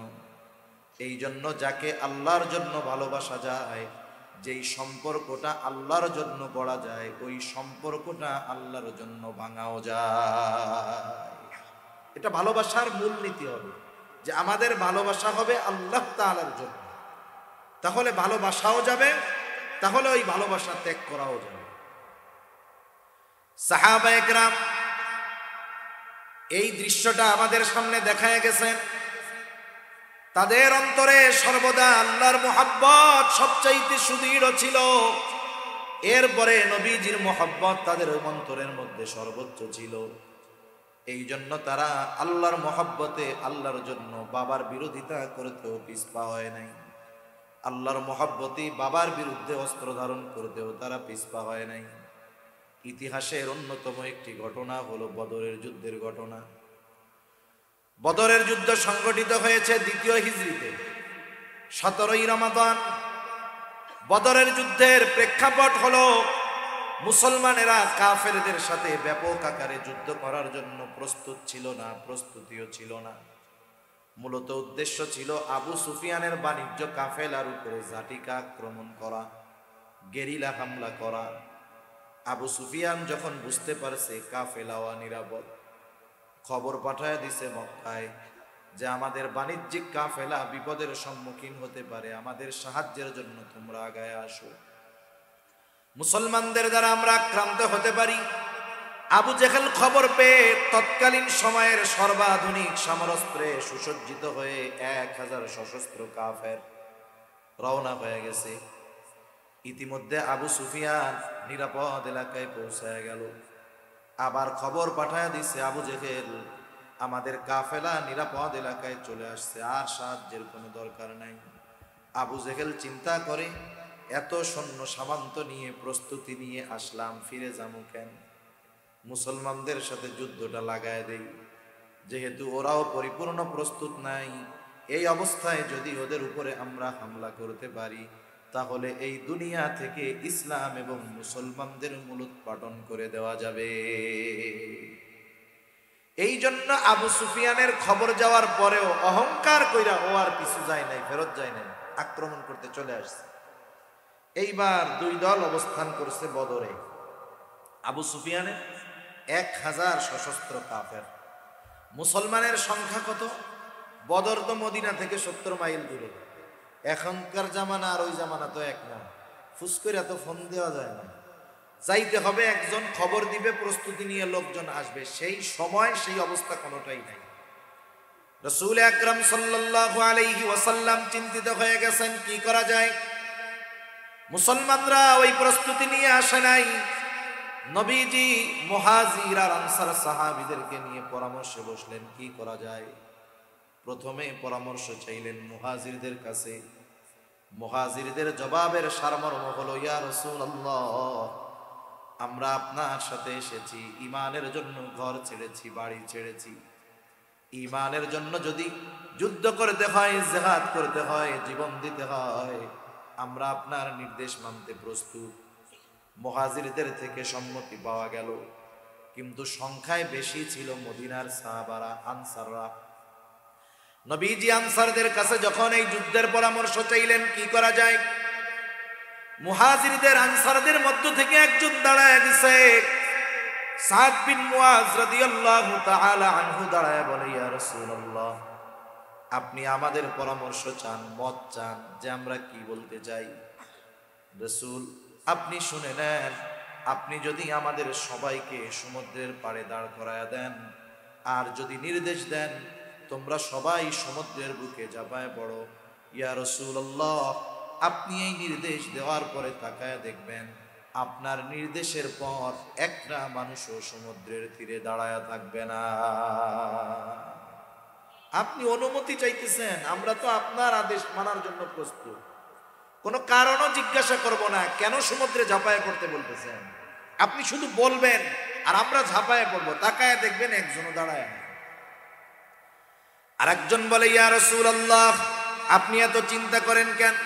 এই জন্য যাকে আল্লাহর জন্য ভালোবাসা যায়, যেই সম্পর্কটা আল্লাহর জন্য গড়া যায়, ওই সম্পর্কটা আল্লাহর জন্য ভাঙাও যায়। এটা ভালোবাসার মূলনীতি হবে যে আমাদের ভালোবাসা হবে আল্লাহ তাআলার জন্য। তাহলে ভালোবাসাও যাবে, তাহলে ওই ভালোবাসা ত্যাগ করাও যাবে। সাহাবায়ে কেরাম এই দৃশ্যটা আমাদের সামনে দেখায় গেছেন। তাদের অন্তরে সর্বদা আল্লাহর মুহাব্বত সবচাইতে সুদৃঢ় ছিল, এরপরে নবীজির মুহাব্বত তাদের অন্তরের মধ্যে সর্বোচ্চ ছিল। এই জন্য তারা আল্লাহর মুহাব্বতে আল্লাহর জন্য বাবার বিরোধিতা করতেও পিছপা হয় নাই, আল্লাহর মুহাব্বতে বাবার বিরুদ্ধে অস্ত্র ধারণ করতেও তারা পিছপা হয় নাই। ইতিহাসের অন্যতম একটি ঘটনা হলো বদরের যুদ্ধের ঘটনা। বদরের যুদ্ধ সংগঠিত হয়েছে 2য় হিজরিতে, 17ই রমাদান। বদরের যুদ্ধের প্রেক্ষাপট হলো মুসলমানেরা কাফেরদের সাথে ব্যাপক আকারে যুদ্ধ করার জন্য প্রস্তুত ছিল না, প্রস্তুতিও ছিল না। মূলত উদ্দেশ্য ছিল আবু সুফিয়ানের বাণিজ্য কাফেলার উপরে ঝাটিকা আক্রমণ করা, গেরিলা হামলা করা। আবু সুফিয়ান যখন বুঝতে পারছে কাফেলাওয়া নিরাপদ, খবর পাঠায় দিছে মক্কায় যে আমাদের বাণিজ্যিক কাফেলা বিপদের সম্মুখীন হতে পারে, আমাদের সাহায্যের জন্য তোমরা আগায় আসো, মুসলমানদের দ্বারা আমরা আক্রান্ত হতে পারি। আবু জেহেল খবর পেয়ে তৎকালীন সময়ের সর্বাধুনিক সমরাস্ত্রে সুসজ্জিত হয়ে 1000 সশস্ত্র কাফের রওনা হয়ে গেছে। ইতিমধ্যে আবু সুফিয়ান নিরাপদ এলাকায় পৌঁছায় গেল। আবার খবর পাঠায় দিছে আবু জেহেল আমাদের কাফেলা নিরাপদ এলাকায় চলে আসছে, আর সাহায্যের কোনো দরকার নাই। আবু জেহেল চিন্তা করে এত সৈন্য সামন্ত নিয়ে প্রস্তুতি নিয়ে আসলাম, ফিরে যাবো কেন? মুসলমানদের সাথে যুদ্ধটা লাগায় দেই, যেহেতু ওরাও পরিপূর্ণ প্রস্তুত নাই। এই অবস্থায় যদি ওদের উপরে আমরা হামলা করতে পারি, তাহলে এই দুনিয়া থেকে ইসলাম এবং মুসলমানদের মূলোৎপাটন করে দেওয়া যাবে। এই জন্য আবু সুফিয়ানের খবর যাওয়ার পরেও অহংকার কইরা ও আর পিছু যায় নাই, ফেরত যায় নাই, আক্রমণ করতে চলে আসছে। এইবার 2 দল অবস্থান করছে বদরে। আবু সুফিয়ানের 1000 সশস্ত্র কাফের, মুসলমানের সংখ্যা কত? বদর তো মদিনা থেকে 70 মাইল দূরে। এখনকার জামানা আর ওই জামানা তো এক না, ফুস করে তো ফোন দেওয়া যায় না, চাইতে হবে একজন খবর দিবে, প্রস্তুতি নিয়ে লোকজন আসবে। সেই সময় সেই অবস্থা কোনোটাই নাই। রাসূল আকরাম সাল্লাল্লাহু আলাইহি ওয়াসাল্লাম চিন্তিত হয়ে গেছেন, কি করা যায়। মুসলমানরা ওই প্রস্তুতি নিয়ে আসে নাই। নবীজি মুহাজির আর আনসার সাহাবীদেরকে নিয়ে পরামর্শে বসলেন, কি করা যায়। প্রথমে পরামর্শ চাইলেন মুহাজিরদের কাছে। মুহাজিরদের জবাবের সারমর্ম হলো, ইয়া রাসূলুল্লাহ, আমরা আপনার সাথে এসেছি, ঈমানের জন্য ঘর ছেড়েছি, বাড়ি ছেড়েছি। ঈমানের জন্য যদি যুদ্ধ করতে হয়, জিহাদ করতে হয়, জীবন দিতে হয়, আমরা আপনার নির্দেশ মানতে প্রস্তুত। মুহাজিরদের থেকে সম্মতি পাওয়া গেল, কিন্তু সংখ্যায় বেশি ছিল মদিনার সাহাবারা, আনসাররা। নবীজি আনসারদের কাছে যখন এই যুদ্ধের পরামর্শ চাইলেন, কি করা যায়, মুহাজিরদের আনসারদের মধ্য থেকে একজন দাঁড়ায় গেছে। সাদ বিন মুআজ রাদিয়াল্লাহু তাআলা আনহু দাঁড়ায় বলে, ইয়া রাসূলুল্লাহ, আপনি আমাদের পরামর্শ চান, মত চান যে আমরা কি বলতে চাই। রাসূল, আপনি শুনে নেন, আপনি যদি আমাদের সবাইকে সমুদ্রের পাড়ে দাঁড় করায়া দেন, আর যদি নির্দেশ দেন তোমরা সবাই সমুদ্রের বুকে ঝাঁপায় পড়ো, ইয়া রাসূলুল্লাহ, আপনি এই নির্দেশ দেওয়ার পরে তাকায় দেখবেন আপনার নির্দেশের পর একটা মানুষও সমুদ্রের তীরে দাঁড়ায়া থাকবে না। আপনি অনুমতি চাইতেছেন, আমরা তো আপনার আদেশ মানার জন্য প্রস্তুত। কোনো কারণও জিজ্ঞাসা করব না, কেন সমুদ্রে ঝাঁপায় পড়তে বলতেছেন। আপনি শুধু বলবেন আর আমরা ঝাঁপায় পড়বো, তাকায় দেখবেন একজনও দাঁড়ায় না। আর একজন বলে, ইয়া রাসূলুল্লাহ, আপনি এত চিন্তা করেন কেন,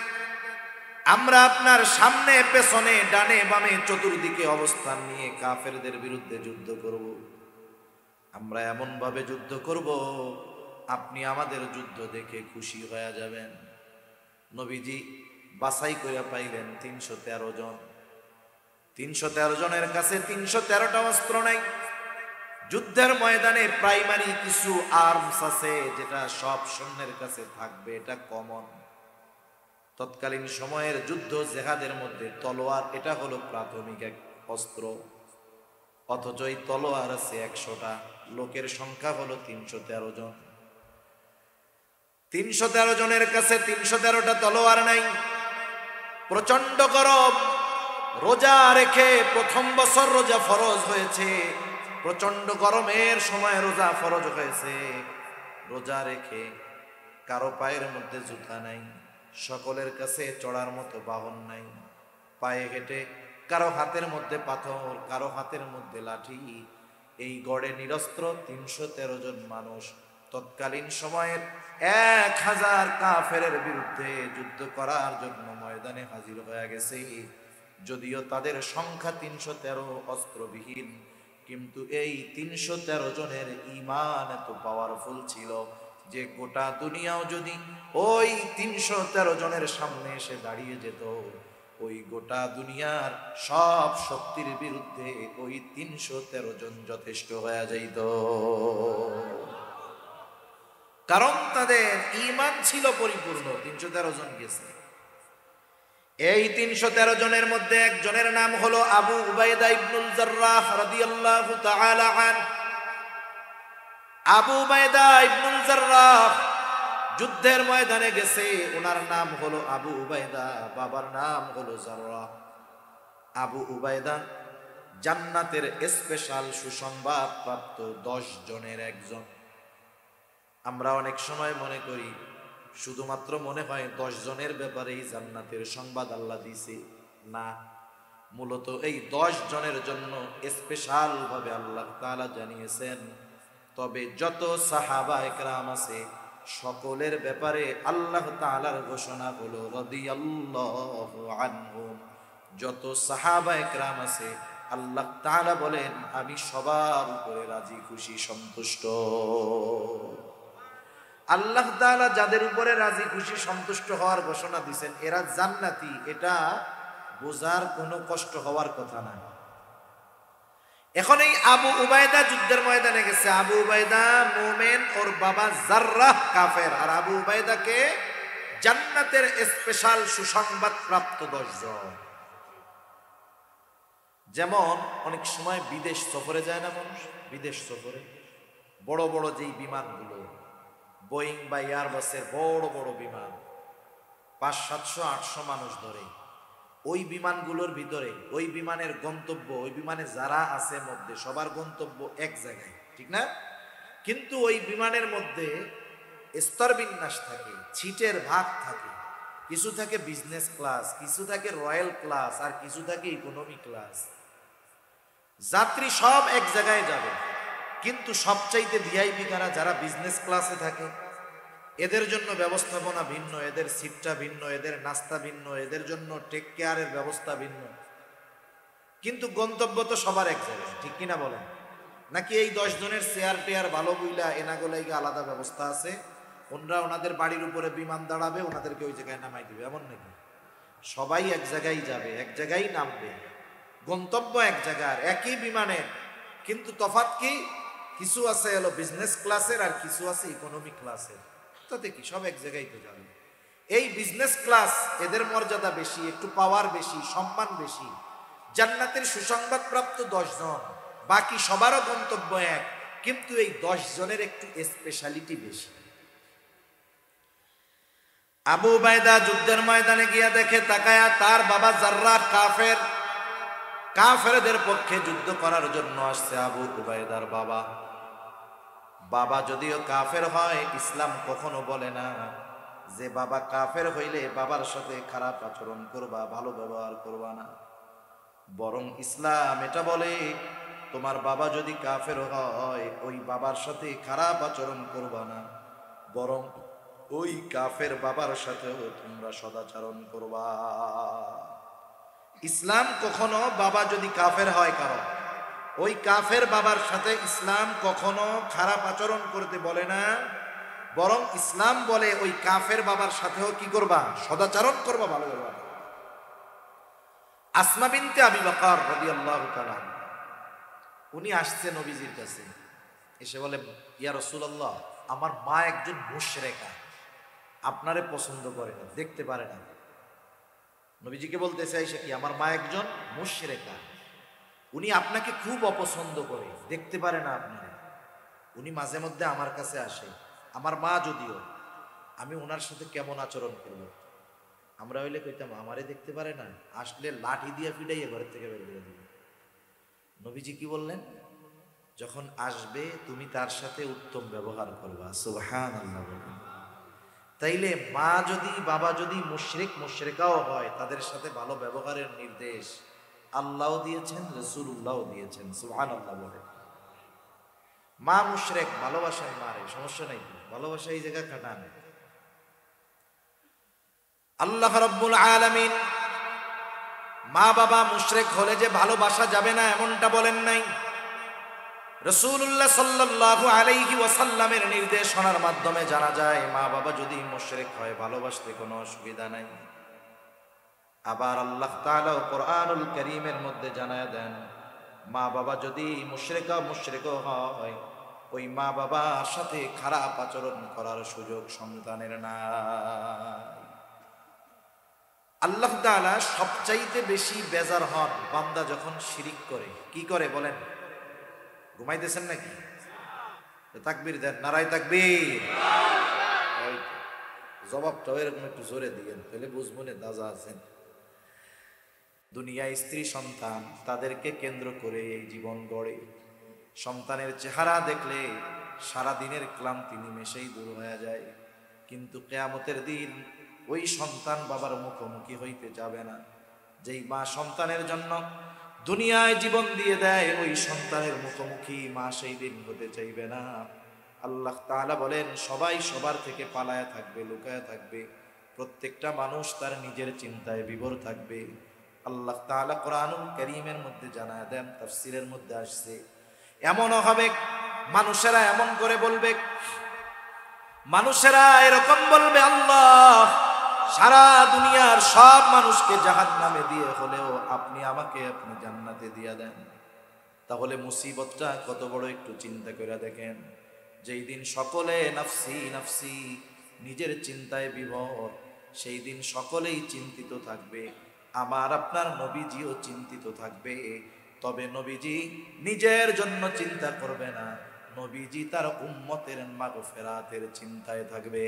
আমরা আপনার সামনে পেছনে ডানে বামে চতুর্দিকে অবস্থান নিয়ে কাফেরদের বিরুদ্ধে যুদ্ধ করব। আমরা এমন ভাবে যুদ্ধ করব আপনি আমাদের যুদ্ধ দেখে খুশি হয়ে যাবেন। নবীজি বাছাই করে পাইলেন 313 জন। 313 জনের কাছে 313টা অস্ত্র নাই। যুদ্ধের ময়দানে প্রাইমারি কিছু আর্মস আছে যেটা সব সৈন্যের কাছে থাকবে, এটা কমন। তৎকালীন সময়ের যুদ্ধ জেহাদের মধ্যে তলোয়ার এটা হলো প্রাথমিক এক অস্ত্র, অথচ এই তলোয়ার আছে 100টা, লোকের সংখ্যা হলো 313 জন। 313 জনের কাছে 313টা তলোয়ার নাই। প্রচন্ড গরম, রোজা রেখে প্রথম বছর রোজা ফরজ হয়েছে, প্রচন্ড গরমের সময় রোজা ফরজ হয়েছে। রোজা রেখে কারো পায়ের মধ্যে জুতা নাই, সকলের কাছে চড়ার মতো বাহন নাই, পায়ে হেঁটে, কারো হাতের মধ্যে পাথর, কারো হাতের মধ্যে লাঠি। এই গড়ে নিরস্ত্র 313 জন মানুষ তৎকালীন সময়ের 1000 কাফেরের বিরুদ্ধে যুদ্ধ করার জন্য ময়দানে হাজির হয়ে গেছে। যদিও তাদের সংখ্যা 313, অস্ত্রবিহীন, কিন্তু এই 313 জনের ঈমান এত পাওয়ারফুল ছিল যে গোটা দুনিয়াও যদি ওই 313 জনের সামনে এসে দাঁড়িয়ে যেত, ওই গোটা দুনিয়ার সব শক্তির বিরুদ্ধে ওই 313 জন যথেষ্ট হয়ে যাইত। কারণ তাদের ঈমান ছিল পরিপূর্ণ। 313 জন গেছে। এই 313 জনের মধ্যে একজনের নাম হলো আবু উবাইদা ইবনুল জাররাহ রাদিয়াল্লাহু তাআলা আনহু। আবু উবাইদা ইবনুল জাররাহ যুদ্ধের ময়দানে গেছে। ওনার নাম হলো আবু উবাইদা, বাবার নাম হলো জাররাহ। আবু উবাইদা জান্নাতের স্পেশাল সুসংবাদ প্রাপ্ত 10 জনের একজন। আমরা অনেক সময় মনে করি, শুধুমাত্র মনে হয় 10 জনের ব্যাপারেই জান্নাতের সংবাদ আল্লাহ দিছে। না, মূলত এই 10 জনের জন্য স্পেশাল ভাবে আল্লাহ তাআলা জানিয়েছেন। তবে যত সাহাবা একরাম আছে সকলের ব্যাপারে আল্লাহ তাআলার ঘোষণা হলো রাদিয়াল্লাহু আনহুম। যত সাহাবা একরাম আছে আল্লাহ তাআলা বলেন, আমি সবার উপরে রাজি খুশি সন্তুষ্ট। আল্লাহ তাআলা যাদের উপরে রাজি খুশি সন্তুষ্ট হওয়ার ঘোষণা দিবেন এরা জান্নাতি, এটা বোঝার কোনো কষ্ট হওয়ার কথা না। এখন এই আবু উবাইদা যুদ্ধের ময়দানে গেছে। আবু উবাইদা মুমিন, ওর বাবা জাররাহ কাফের। আর আবু উবাইদাকে জান্নাতের স্পেশাল সুসংবাদ প্রাপ্ত 10 জন। যেমন অনেক সময় বিদেশ সফরে যায় না মানুষ, বিদেশ সফরে বড় বড় যেই বিমানগুলো বোয়িং বা এয়ারবাসের বড় বড় বিমান 500-700-800 মানুষ ধরে, ওই বিমানগুলোর ভিতরে ওই বিমানের গন্তব্য, ওই বিমানে যারা আছে মধ্যে সবার গন্তব্য এক জায়গায়, ঠিক না? কিন্তু ওই বিমানের মধ্যে স্তর বিন্যাস থাকে, ছিটের ভাগ থাকে, কিছু থাকে বিজনেস ক্লাস, কিছু থাকে রয়্যাল ক্লাস, আর কিছু থাকে ইকোনমি ক্লাস। যাত্রী সব এক জায়গায় যাবে, কিন্তু সবচাইতে ভিআইপি কারা? যারা বিজনেস ক্লাসে থাকে। এদের জন্য ব্যবস্থাপনা ভিন্ন, এদের সিটটা ভিন্ন, এদের নাস্তা ভিন্ন, এদের জন্য টেক কেয়ারের ব্যবস্থা ভিন্ন, কিন্তু গন্তব্য তো সবার এক জায়গায়, ঠিক কিনা বলেন? নাকি এই 10 জনের চেয়ার টেয়ার ভালো বইলা এনাগোলাইগা আলাদা ব্যবস্থা আছে, ওনারা ওনাদের বাড়ির উপরে বিমান দাঁড়াবে, ওনাদেরকে ওই জায়গায় নামাই দিবে, এমন নাকি? সবাই এক জায়গায় যাবে, এক জায়গায় নামবে, গন্তব্য এক জায়গার, একই বিমানের, কিন্তু তফাৎ কি? কিছু আছে হলো বিজনেস ক্লাসের আর কিছু আছে ইকোনমি ক্লাসের। তাতে কি, সব এক জায়গায় তো যাবে। এই বিজনেস ক্লাস এদের মর্যাদা বেশি, একটু পাওয়ার বেশি, সম্মান বেশি। জান্নাতের সুসংবাদ প্রাপ্ত 10 জন, বাকি সবারও গন্তব্য এক, কিন্তু এই 10 জনের একটু স্পেশালিটি বেশি। আবু উবাইদা যুদ্ধের ময়দানে গিয়া দেখে, তাকায়া তার বাবা জাররাহ কাফের, কাফেরদের পক্ষে যুদ্ধ করার জন্য আসছে আবু উবাইদার বাবা। বাবা যদিও কাফের হয়, ইসলাম কখনো বলে না যে বাবা কাফের হইলে বাবার সাথে খারাপ আচরণ করবা, ভালো ব্যবহার করবা না। বরং ইসলাম এটা বলে, তোমার বাবা যদি কাফের হয়, ওই বাবার সাথে খারাপ আচরণ করবা না, বরং ওই কাফের বাবার সাথেও তোমরা সদাচরণ করবা। ইসলাম কখনো বাবা যদি কাফের হয় কারণ, ওই কাফের বাবার সাথে ইসলাম কখনো খারাপ আচরণ করতে বলে না, বরং ইসলাম বলে ওই কাফের বাবার সাথেও কি করবা? সদাচরণ করবা, ভালো ব্যবহার করবা। আসমা বিনতে আবি বকর রাদিয়াল্লাহু তাআলা, উনি আসছে নবীজির কাছে, এসে বলে, ইয়া রাসূলুল্লাহ, আমার মা একজন মুশরিকা, আপনারে পছন্দ করে না, দেখতে পারে না। নবীজিকে বলতেছে আয়েশা কি, আমার মা একজন মুশরিকা, উনি আপনাকে খুব অপছন্দ করে, দেখতে পারে না আপনারে। উনি মাঝে মধ্যে আমার কাছে আসে, আমার মা যদিও, আমি ওনার সাথে কেমন আচরণ করব? আমরা হইলে কইতাম, আমারে দেখতে পারে না, আসলে লাঠি দিয়ে ফিটাইয়ে ঘরের থেকে বের করে দিবে। নবীজি কি বললেন? যখন আসবে তুমি তার সাথে উত্তম ব্যবহার করবা। সুবহানাল্লাহ। তাইলে মা যদি, বাবা যদি মুশরিক মুশরিকাও হয়, তাদের সাথে ভালো ব্যবহারের নির্দেশ আল্লাহও দিয়েছেন, রাসূলুল্লাহও দিয়েছেন। সুবহানাল্লাহ বলে। মা মুশরিক, ভালোবাসেন মারে, সমস্যা নাই, ভালোবাসা এই জায়গা খাটান। আল্লাহ রাব্বুল আলামিন মা বাবা মুশরিক হলে যে ভালোবাসা যাবে না এমনটা বলেন নাই। রাসূলুল্লাহ সাল্লাল্লাহু আলাইহি ওয়াসাল্লামের নির্দেশনার মাধ্যমে জানা যায়, মা বাবা যদি মুশরিক হয় ভালোবাসতে কোনো অসুবিধা নাই। আবার আল্লাহ তাআলা কোরআনুল কারীমের মধ্যে জানায় দেন, মা বাবা যদি মুশরিক হয়, ওই মা বাবার সাথে খারাপ আচরণ করার সুযোগ সন্তানের নাই। আল্লাহ তাআলা সবচাইতে বেশি বেজার হন বান্দা যখন শিরিক করে। কি করে বলেন? ঘুমাইতেছেন নাকি? তাকবীর দেন, নারায়ে তাকবীর। জবাবটাও এরকম একটু জোরে দিবেন, তাহলে বুঝবো না দাজা আছেন। দুনিয়ায় স্ত্রী সন্তান, তাদেরকে কেন্দ্র করে এই জীবন গড়ে। সন্তানের চেহারা দেখলে সারা দিনের ক্লান্তি নিমেষেই দূর হয়ে যায়, কিন্তু কিয়ামতের দিন ওই সন্তান বাবার মুখোমুখি হইতে যাবে না। যেই মা সন্তানের জন্য দুনিয়ায় জীবন দিয়ে দেয়, ওই সন্তানের মুখোমুখি মা সেই দিন হতে চাইবে না। আল্লাহ তাআলা বলেন, সবাই সবার থেকে পালায়া থাকবে, লুকায়া থাকবে, প্রত্যেকটা মানুষ তার নিজের চিন্তায় বিভোর থাকবে। আল্লাহ তাআলা কোরআনুল কারীমের মধ্যে জানায় দেন, তাফসীরের মধ্যে আসছে, এমনও হবে মানুষেরা এমন করে বলবে, মানুষেরা এরকম বলবে, আল্লাহ সারা দুনিয়ার সব মানুষকে জাহান্নামে দিয়ে হলেও আপনি আমাকে আপনি জান্নাতে দিয়ে দেন। তাহলে মুসিবতটা কত বড় একটু চিন্তা করে দেখেন। যেই দিন সকলে নাফসি নাফসি, নিজের চিন্তায় বিভোর, সেই দিন সকলেই চিন্তিত থাকবে, আমার আপনার নবীজিও চিন্তিত থাকবে। তবে নবীজি নিজের জন্য চিন্তা করবে না, নবীজি তার উম্মতের মাগফিরাতের চিন্তায় থাকবে।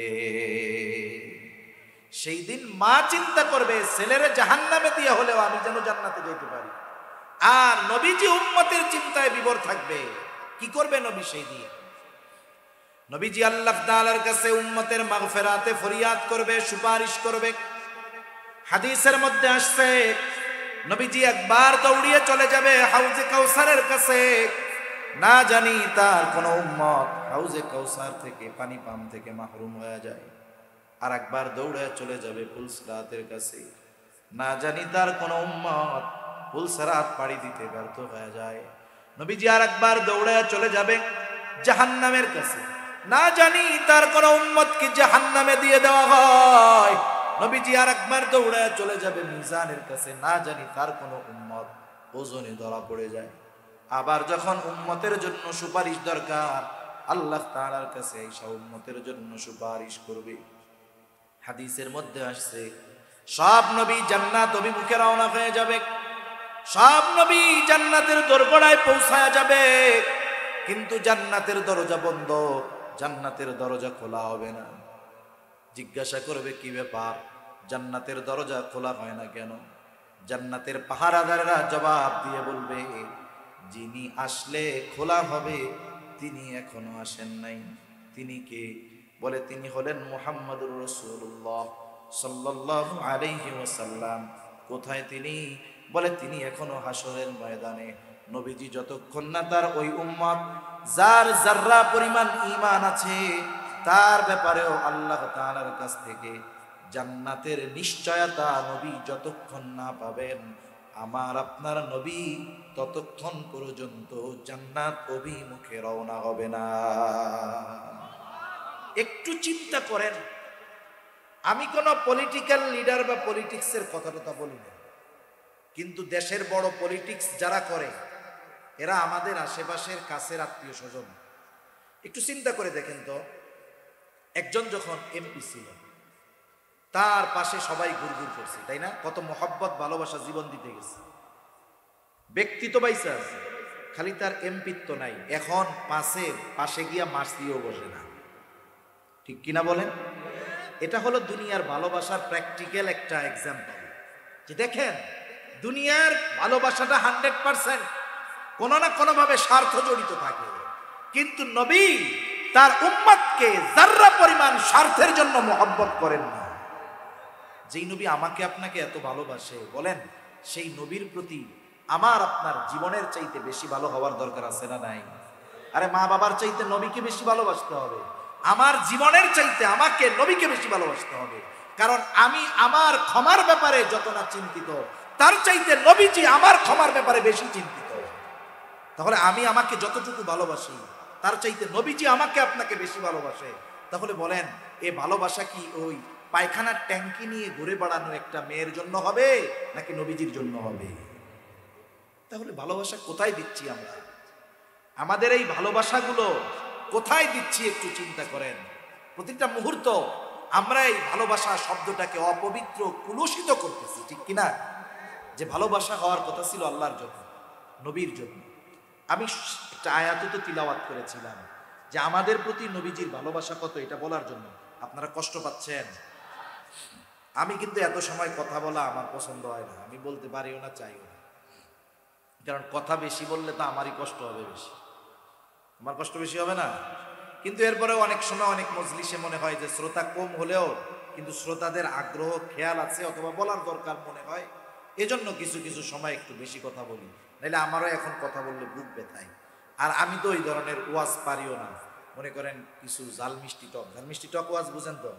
সেই দিন মা চিন্তা করবে ছেলেরে জাহান্নামে দিয়ে হলেও আমি যেন জান্নাতে যেতে পারি, আর নবীজি উম্মতের চিন্তায় বিভোর থাকবে। কি করবে নবী সেই দিন? নবীজি আল্লাহ তাআলার কাছে উম্মতের মাগফিরাতে ফরিয়াদ করবে, সুপারিশ করবে। হাদিসের মধ্যে আসছে নবীজি একবার দৌড়িয়ে চলে যাবে হাউজে কাউসারের কাছে। না জানি তার কোন উম্মত হাউজে কাউসার থেকে, পানি পান থেকে মাহরুম হয়ে যায়। আর একবার দৌড়ে চলে যাবে পুলসিরাতের কাছে। না জানি তার কোন উম্মত পুলসিরাত পাড়ি দিতে ব্যর্থ হয়ে যায়। নবীজি আর একবার দৌড়ে চলে যাবে জাহান্নামের কাছে। না জানি তার কোন উম্মতকে জাহান্নামে দিয়ে দেওয়া হয়। নবীজি আর একবার দৌড়ে চলে যাবে মিজানের কাছে। না জানি তার কোন উম্মত ওজনে ধরা পড়ে যায়। আবার যখন উম্মতের জন্য সুপারিশ দরকার, আল্লাহ তাআলার কাছে এই উম্মতের জন্য সুপারিশ করবে। হাদিসের মধ্যে আসছে সব নবী জান্নাত অভিমুখে রওনা হয়ে যাবে, সব নবী জান্নাতের দোরগোড়ায় পৌঁছায়া যাবে, কিন্তু জান্নাতের দরজা বন্ধ, জান্নাতের দরজা খোলা হবে না। জিজ্ঞাসা করবে কি ব্যাপার, জান্নাতের দরজা খোলা হয় না কেন? জান্নাতের পাহারাদাররা জবাব দিয়ে বলবে, যিনি আসলে খোলা হবে তিনি এখনো আসেন নাই। তিনি কে? বলে তিনি হলেন মুহাম্মদুর রাসূলুল্লাহ সাল্লাল্লাহু আলাইহি ওয়াসাল্লাম। কোথায় তিনি? বলে তিনি এখনো হাসরের ময়দানে। নবীজি যতক্ষণ না তার ওই উম্মত যার যাররা পরিমাণ ঈমান আছে তার ব্যাপারেও আল্লাহ তাআলার কাছ থেকে জান্নাতের নিশ্চয়তা নবী যতক্ষণ না পাবেন, আমার আপনার নবী ততক্ষণ পর্যন্ত জান্নাত অভিমুখে রওনা হবে না। একটু চিন্তা করেন, আমি কোন পলিটিক্যাল লিডার বা পলিটিক্সের কথা বলি না, কিন্তু দেশের বড় পলিটিক্স যারা করে এরা আমাদের আশেপাশের কাছের আত্মীয় স্বজন। একটু চিন্তা করে দেখেন তো, একজন যখন এমপি ছিল তার পাশে সবাই ঘুরঘুর করছে, তাই না? কত মহব্বত ভালোবাসা জীবন দিতে গেছে, ব্যক্তিত্ব বাইসা আছে, খালি তার এমপিত্ব নাই। এখন পাশে গিয়া মাছ দিয়েও বসে না, ঠিক কিনা বলেন? এটা হলো দুনিয়ার ভালোবাসার প্র্যাকটিক্যাল একটা এক্সাম্পল। যে দেখেন দুনিয়ার ভালোবাসাটা 100% কোনো না কোনো ভাবে স্বার্থ জড়িত থাকে, কিন্তু নবী তার উম্মতকে যাররা পরিমাণ স্বার্থের জন্য মহব্বত করেন না। যেই নবী আমাকে আপনাকে এত ভালোবাসে, বলেন সেই নবীর প্রতি আমার আপনার জীবনের চাইতে বেশি ভালো হওয়ার দরকার আছে না নাই? আরে মা বাবার চাইতে নবীকে বেশি ভালোবাসতে হবে, আমার জীবনের চাইতে আমাকে নবীকে বেশি ভালোবাসতে হবে। কারণ আমি আমার ক্ষমার ব্যাপারে যত না চিন্তিত, তার চাইতে নবীজি আমার ক্ষমার ব্যাপারে বেশি চিন্তিত। তাহলে আমি আমাকে যতটুকু ভালোবাসি তার চাইতে নবীজি আমাকে আপনাকে বেশি ভালোবাসে। তাহলে বলেন এ ভালোবাসা কি ওই পায়খানার ট্যাঙ্কি নিয়ে ঘুরে বেড়ানো একটা মেয়ের জন্য হবে নাকি নবীজির জন্য হবে? তাহলে ভালোবাসা কোথায় দিচ্ছি আমরা? আমাদের এই ভালোবাসাগুলো কোথায় দিচ্ছি একটু চিন্তা করেন। প্রতিটা মুহূর্ত আমরা এই ভালোবাসা শব্দটাকে অপবিত্র, কুলুষিত করতেছি, ঠিক কিনা? যে ভালোবাসা হওয়ার কথা ছিল আল্লাহর জন্য, নবীর জন্য। আমি একটা আয়াত তো তিলাওয়াত করেছিলাম যে আমাদের প্রতি নবীজির ভালোবাসা কত, এটা বলার জন্য। আপনারা কষ্ট পাচ্ছেন? আমি কিন্তু এত সময় কথা বলা আমার পছন্দ হয় না, আমি বলতে পারিও না, চাইও না। কারণ কথা বেশি বললে তো আমারই কষ্ট হবে বেশি, আমার কষ্ট বেশি হবে না? কিন্তু এরপরেও অনেক সময় অনেক মজলিসে মনে হয় যে শ্রোতা কম হলেও কিন্তু শ্রোতাদের আগ্রহ খেয়াল আছে অথবা বলার দরকার মনে হয়, এজন্য কিছু কিছু সময় একটু বেশি কথা বলি, নাহলে আমারও এখন কথা বললে বুক ব্যথায়। আর আমি তো ওই ধরনের ওয়াজ পারিও না। মনে করেন কিছু ঝাল মিষ্টি টক ওয়াজ বুঝেন তো,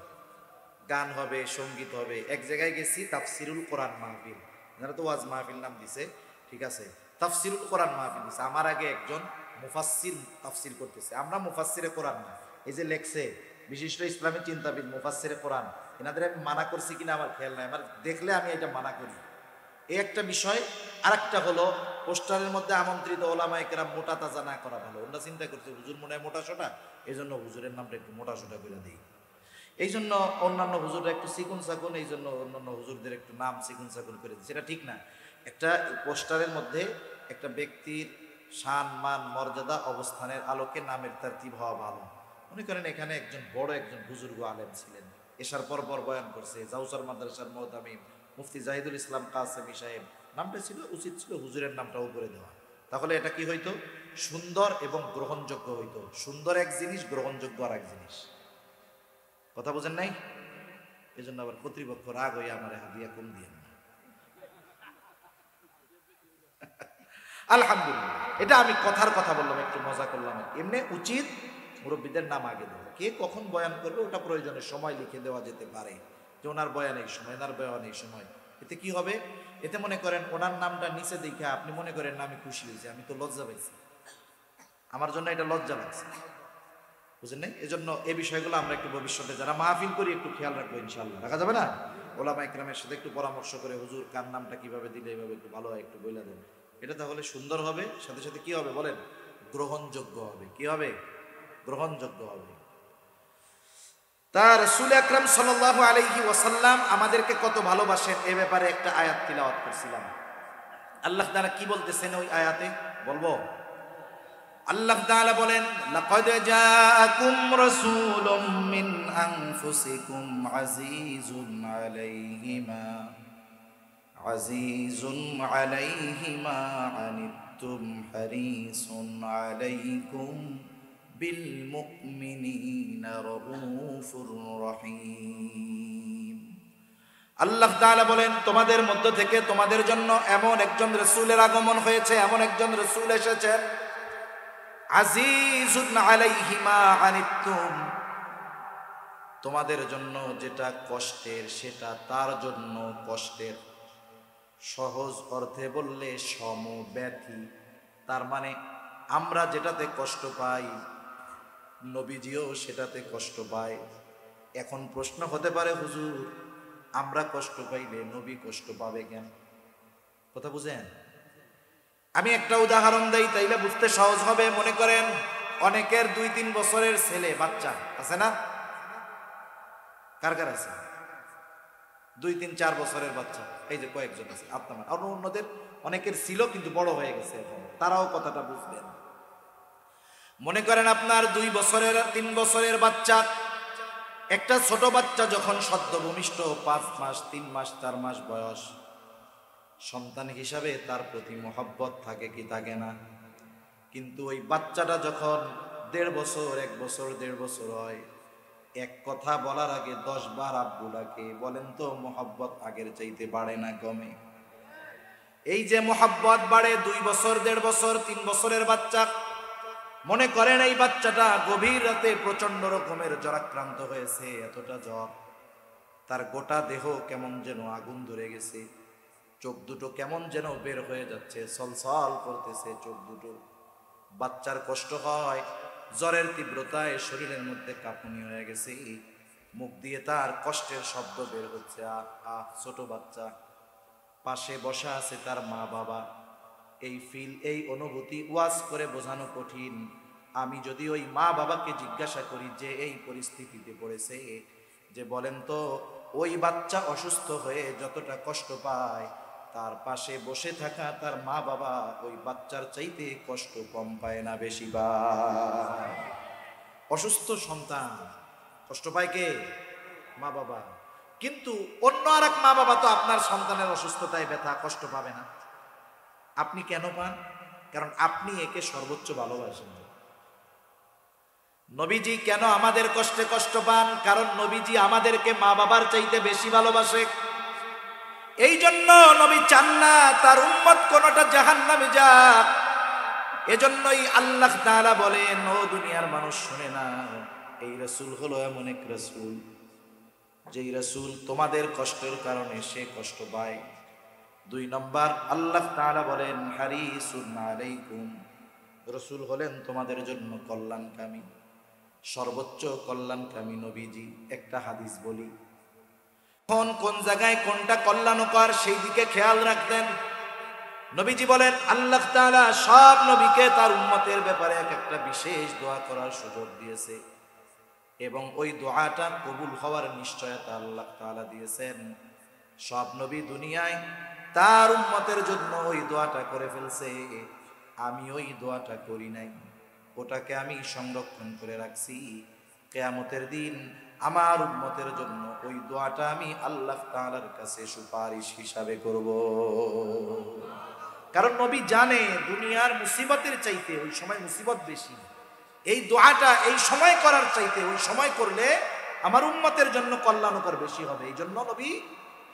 গান হবে, সঙ্গীত হবে। এক জায়গায় গেছি তাফসিরুল কোরআন মাহফিল, যারা তো ওয়াজ মাহফিল নাম দিছে, ঠিক আছে, তাফসিরুল কোরআন মাহফিল দিছে। আমার আগে একজন মুফাসসির তাফসির করতেছে। আমরা মুফাসসিরে কোরআন না, এই যে লেখছে বিশিষ্ট ইসলামী চিন্তাবিদ মুফাসসিরে কোরআন, এনাদের আমি মানা করছি কিনা আমার খেয়াল নাই, আমার দেখলে আমি এটা মানা করি, এই একটা বিষয়। আরেকটা হলো পোস্টারের মধ্যে আমন্ত্রিত ওলামায়ে কেরাম মোটা তাজা না করা ভালো। ওরা চিন্তা করছে হুজুর মনে হয় মোটা সোটা, এই জন্য হুজুরের নামটা একটু মোটা সোটা করে দিই, এই জন্য অন্যান্য হুজুররা একটু চিকুন চাকুন, এই জন্য অন্যান্য হুজুরদের একটু নাম চিকুন চাকুন করে দিচ্ছে। এটা ঠিক না। একটা পোস্টারের মধ্যে একটা ব্যক্তির শান মান মর্যাদা অবস্থানের আলোকে নামের তারতিব হওয়া ভালো। মনে করেন এখানে একজন বুজুর্গ আলেম ছিলেন, এশার পর বয়ান করছে, জাউসার মাদ্রাসার মুহতামিম মুফতি জাহিদুল ইসলাম কাসেমি সাহেব, নামটা ছিল উচিত ছিল হুজুরের নামটা উপরে দেওয়া। তাহলে এটা কি হইতো? সুন্দর এবং গ্রহণযোগ্য হইতো। সুন্দর এক জিনিস, গ্রহণযোগ্য আর এক জিনিস। কথা বোঝেন নাই? এই জন্য আবার কর্তৃপক্ষ রাগ হয়ে আমার হাদিয়া কম দিয়ে না। আলহামদুলিল্লাহ, এটা আমি কথার কথা বললাম, একটু মজা করলাম। এমনি উচিত মুরব্বীদের নাম আগে দেওয়া। কে কখন বয়ান করবে ওটা প্রয়োজনের সময় লিখে দেওয়া যেতে পারে, যে ওনার বয়ান এই সময়, ওনার বয়ান এই সময়। এতে কি হবে? এতে মনে করেন ওনার নামটা নিচে দেখে আপনি মনে করেন না আমি খুশি হয়েছি, আমি তো লজ্জা পাইছি, আমার জন্য এটা লজ্জা লাগছে, বুঝেন নাই? এজন্য এই বিষয়গুলো আমরা একটু ভবিষ্যতে যারা মাহফিল করি একটু খেয়াল রাখবো ইনশাআল্লাহ। রাখা যাবে না? ওলামা ইকরামের সাথে একটু পরামর্শ করে হুজুর কার নামটা কিভাবে দিলে এভাবে একটু ভালো হয় একটু বইলা দেন। এটা তাহলে সুন্দর হবে, সাথে সাথে কি হবে বলেন? গ্রহণযোগ্য হবে। কি হবে? গ্রহণযোগ্য হবে। তার রাসূল আকরাম সাল্লাল্লাহু আলাইহি ওয়াসাল্লাম আমাদেরকে কত ভালোবাসেন এ ব্যাপারে একটা আয়াত তিলাওয়াত করছিলাম। আল্লাহ তাআলা কি বলতেছেন ওই আয়াতে বলবো? আল্লাহ তাআলা বলেন, লাকাদ জাআকুম রাসূলুম মিন আনফুসিকুম আজিজুন আলাইহি মা আনিতুম হারিসুন আলাইকুম বিল মুমিনিনা রাউফুর রহিম। আল্লাহ তাআলা বলেন, তোমাদের মধ্য থেকে তোমাদের জন্য এমন একজন রাসূলের আগমন হয়েছে, এমন একজন রাসূল এসেছেন, আজিজুন আলাইহি মা আনিতুম, তোমাদের জন্য যেটা কষ্টের সেটা তার জন্য কষ্টের। সহজ অর্থে বললে সমব্যথী। তার মানে আমরা যেটাতে কষ্ট পাই নবীজিও সেটাতে কষ্ট পায়। এখন প্রশ্ন হতে পারে, হুজুর আমরা কষ্ট পাইলে নবী কষ্ট পাবে কেন? কথা বুঝেন? আমি একটা উদাহরণ দেই, তাইলে বুঝতে সহজ হবে। মনে করেন অনেকের 2-3 বছরের ছেলে বাচ্চা আছে না? কার কার আছে 2-3-4 বছরের বাচ্চা? এই যে কয়েকজন আছে আপনার, আর অন্যদের অনেকের ছিল কিন্তু বড় হয়ে গেছে, এখন তারাও কথাটা বুঝবেন। মনে করেন আপনার 2 বছরের 3 বছরের বাচ্চা, একটা ছোট বাচ্চা যখন সদ্য ভূমিষ্ঠ 5 মাস 3 মাস 4 মাস বয়স, সন্তান হিসাবে তার প্রতি মহব্বত থাকে কি থাকে না? কিন্তু ওই বাচ্চাটা যখন 1.5 বছর 1 বছর 1.5 বছর হয়, এক কথা বলার আগে 10 বার আব্বু ডাকে। বলেন তো মহব্বত আগের চাইতে বাড়ে না কমে? এই যে মহব্বত বাড়ে 2 বছর 1.5 বছর 3 বছরের বাচ্চা, মনে করেন এই বাচ্চাটা গভীর রাতে প্রচন্ড রকমের জ্বরাক্রান্ত হয়েছে, এতটা জ্বর তার গোটা দেহ কেমন যেন আগুন ধরে গেছে, চোখ দুটো কেমন যেন বের হয়ে যাচ্ছে, ছলছল করতেছে চোখ দুটো। বাচ্চার কষ্ট হয়, জ্বরের তীব্রতায় শরীরের মধ্যে কাঁপুনি হয়ে গেছে, মুখ দিয়ে তার কষ্টের শব্দ বের হচ্ছে। আহ আহ, ছোট বাচ্চা, পাশে বসা আছে তার মা বাবা। এই এই অনুভূতি ওয়াজ করে বোঝানো কঠিন। আমি যদি ওই মা বাবাকে জিজ্ঞাসা করি যে এই পরিস্থিতিতে পড়েছে, যে বলেন তো ওই বাচ্চা অসুস্থ হয়ে যতটা কষ্ট পায়, তার পাশে বসে থাকা তার মা বাবা ওই বাচ্চার চাইতে কষ্ট কম পায় না বেশি পায়? অসুস্থ সন্তান কষ্ট পায় কে? মা বাবা। কিন্তু অন্য আর এক মা বাবা তো আপনার সন্তানের অসুস্থতায় ব্যথা কষ্ট পাবে না। আপনি কেন পান? কারণ আপনি একে সর্বোচ্চ ভালোবাসেন। নবীজি কেন আমাদের কষ্টে কষ্ট পান? কারণ নবীজি আমাদেরকে মা বাবার চাইতে বেশি ভালোবাসে। এই জন্য নবী চান না তার উম্মত কোনটা জাহান্নামে যাক। এজন্যই আল্লাহ তাআলা বলেন, ও দুনিয়ার মানুষ শুনে না, এই রাসূল হলো এমন এক রাসূল, যেই রাসূল তোমাদের কষ্টের কারণে সে কষ্ট পায়। 2 নম্বর আল্লাহ তাআলা বলেন, হারিসুন আলাইকুম, রাসূল হলেন তোমাদের জন্য কল্যাণকামী, সর্বোচ্চ কল্যাণকামী নবীজি। একটা হাদিস বলি, কোন জায়গায় কোনটা কল্যাণকর সেই দিকে খেয়াল রাখতেন। নবীজি বলেন, আল্লাহ তাআলা সব নবীকে তার উম্মতের ব্যাপারে এক একটা বিশেষ দোয়া করার সুযোগ দিয়েছে, এবং ওই দোয়াটা কবুল হওয়ার নিশ্চয়তা আল্লাহ তাআলা দিয়েছেন। সব নবী দুনিয়ায় তার উম্মতের জন্য ওই দোয়াটা করে ফেলছে। আমি ওই দোয়াটা করি নাই, ওটাকে আমি সংরক্ষণ করে রাখছি। কিয়ামতের দিন আমার উম্মতের জন্য ওই দোয়াটা আমি আল্লাহ তাআলার কাছে সুপারিশ হিসাবে করব। কারণ নবী জানে দুনিয়ার মুসিবতের চাইতে ওই সময় মুসিবত বেশি। এই দোয়াটা এই সময় করার চাইতে ওই সময় করলে আমার উম্মতের জন্য কল্যাণকর বেশি হবে। এই জন্য নবী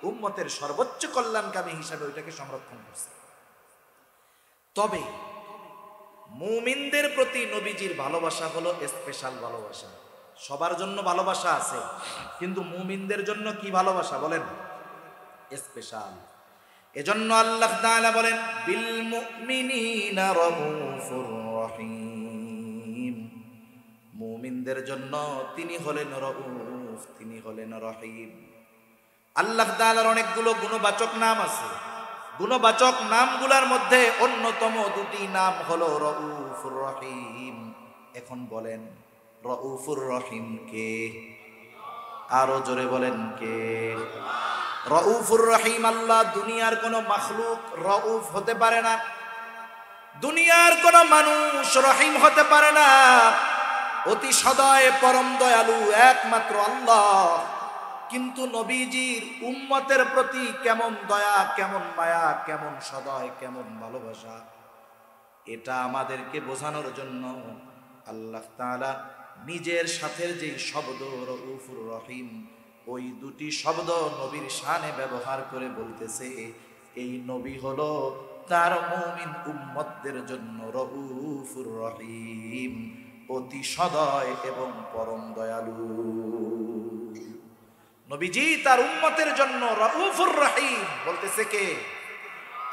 উম্মতের সর্বোচ্চ কল্যাণকামী হিসাবে ওইটাকে সংরক্ষণ করছে। তবে মুমিনদের প্রতি নবীজির ভালোবাসা হলো স্পেশাল ভালোবাসা। সবার জন্য ভালোবাসা আছে, কিন্তু মুমিনদের জন্য কি ভালোবাসা বলেন? স্পেশাল। এজন্য আল্লাহ তাআলা বলেন বিল মুমিনিনা রাউফুর রহিম। মুমিনদের জন্য তিনি হলেন রাউফ, তিনি হলেন রহিম। আল্লাহ তাআলার অনেকগুলো গুণবাচক নাম আছে। গুণবাচক নামগুলোর মধ্যে অন্যতম দুটি নাম হলো রাউফুর রহিম। এখন বলেন রাউফুর রহিম কে? আরো জোরে বলেন কে? রাউফুর রহিম আল্লাহ। দুনিয়ার কোন মাখলুক রাউফ হতে পারে না, দুনিয়ার কোন মানুষ রহিম হতে পারে না। অতি সদয় পরম দয়ালু একমাত্র আল্লাহ। কিন্তু নবীজির উম্মতের প্রতি কেমন দয়া, কেমন মায়া, কেমন সদয়, কেমন ভালোবাসা, এটা আমাদেরকে বোঝানোর জন্য আল্লাহ তাআলা নিজের সাথে যে শব্দ রাউফুর রহিম, ওই দুটি শব্দ নবীর শানে ব্যবহার করে বলতেছে এই নবী হলো তার মুমিন উম্মতদের জন্য রাউফুর রহিম, অতি সদয় এবং পরম দয়ালু। নবীজি তার উম্মতের জন্য রাউফুর রহিম বলতেছে কে?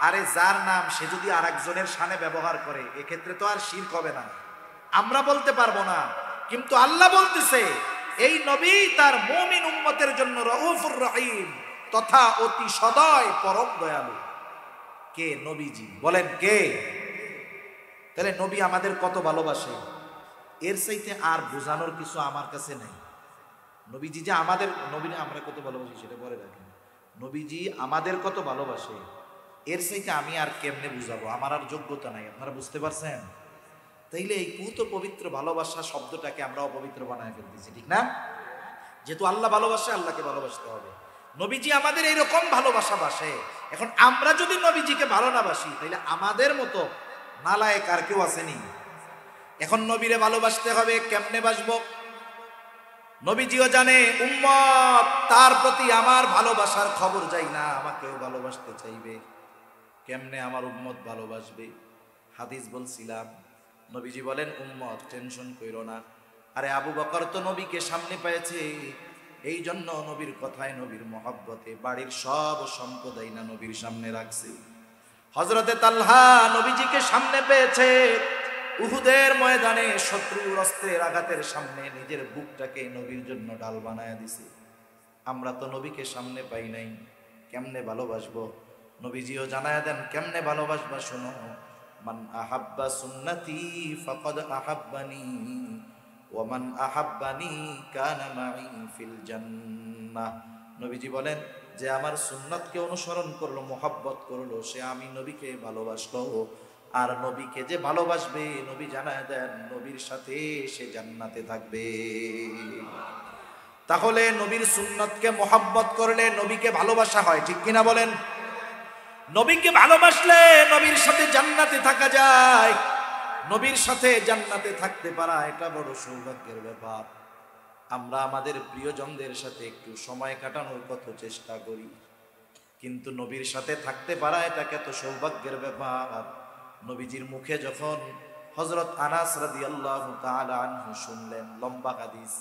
আরে যার নাম সে যদি আরেকজনের শানে ব্যবহার করে এক্ষেত্রে তো আর শিরক হবে না, আমরা বলতে পারবো না। কিন্তু আল্লাহ বলতেছে এই নবী তার মুমিন উম্মতের জন্য রাউফুর রহিম তথা অতি সদয় পরম দয়ালু। কে? নবীজি। বলেন কে? তাহলে নবী আমাদের কত ভালোবাসে, এর চাইতে আর বোঝানোর কিছু আমার কাছে নাই। নবীজি যে আমাদের, নবী আমরা কত ভালোবাসি সেটা পরে রাখেন। নবীজি আমাদের কত ভালোবাসে এর চাইতে আমি আর কেমনে বুঝাবো? আমার আর যোগ্যতা নাই। আপনারা বুঝতে পারছেন? তাইলে এই পুত পবিত্র ভালোবাসা শব্দটাকে আমরা অপবিত্র বানায় ফেলতেছি, ঠিক না? যেহেতু আল্লাহ ভালোবাসে, আল্লাহকে ভালোবাসতে হবে। নবীজি আমাদের এইরকম ভালোবাসা বাসে। এখন আমরা যদি নবীজিকে ভালো না বাসি তাইলে আমাদের মতো নালায়েক আর কেউ আসেনি। এখন নবীরে ভালোবাসতে হবে। কেমনে বাসবো? নবীজিও জানে উম্মত তার প্রতি আমার ভালোবাসার খবর যাই না, আমাকেও ভালোবাসতে চাইবে। কেমনে আমার উম্মত ভালোবাসবে? হাদিস বলছিলাম, নবীজি বলেন উম্মত টেনশন কইরো না। আরে আবু বকর তো নবীকে সামনে পেয়েছে, এই জন্য নবীর কথায়, নবীর মহব্বতে বাড়ির সব সম্পদাই না নবীর সামনে রাখছে। হযরতে তালহা নবীজিকে সামনে পেয়েছে, উহুদের ময়দানে শত্রুর অস্ত্রের আঘাতের সামনে নিজের বুকটাকে নবীর জন্য ঢাল বানায় দিছে। আমরা তো নবীকে সামনে পাই নাই, কেমনে ভালোবাসবো? নবীজিও জানায় দেন কেমনে ভালোবাসবা। শোনো, মান আহাব্বা সুন্নতি ফাকাদ আহাব্বানি ওয়া মান আহাব্বানি কানা মাই ফিল জান্নাহ। নবীজি বলেন যে আমার সুন্নতকে অনুসরণ করলো, মহব্বত করলো, সে আমি নবীকে ভালোবাসলো। আর নবীকে যে ভালোবাসবে, নবী জানায় দেন নবীর সাথে সে জান্নাতে থাকবে। তাহলে নবীর সুন্নতকে মহব্বত করলে নবীকে ভালোবাসা হয়, ঠিক কিনা বলেন? নবীকে ভালোবাসলে নবীর সাথে জান্নাতে থাকা যায়। নবীর সাথে জান্নাতে থাকতে পারা এটা বড় সৌভাগ্যের ব্যাপার। আমরা আমাদের প্রিয়জনদের সাথে একটু সময় কাটানোর কত চেষ্টা করি, কিন্তু নবীর সাথে থাকতে পারা এটা কত সৌভাগ্যের ব্যাপার। নবীজির মুখে যখন হযরত আনাস রাদিয়াল্লাহু তাআলা আনহু শুনলেন, লম্বা হাদিস,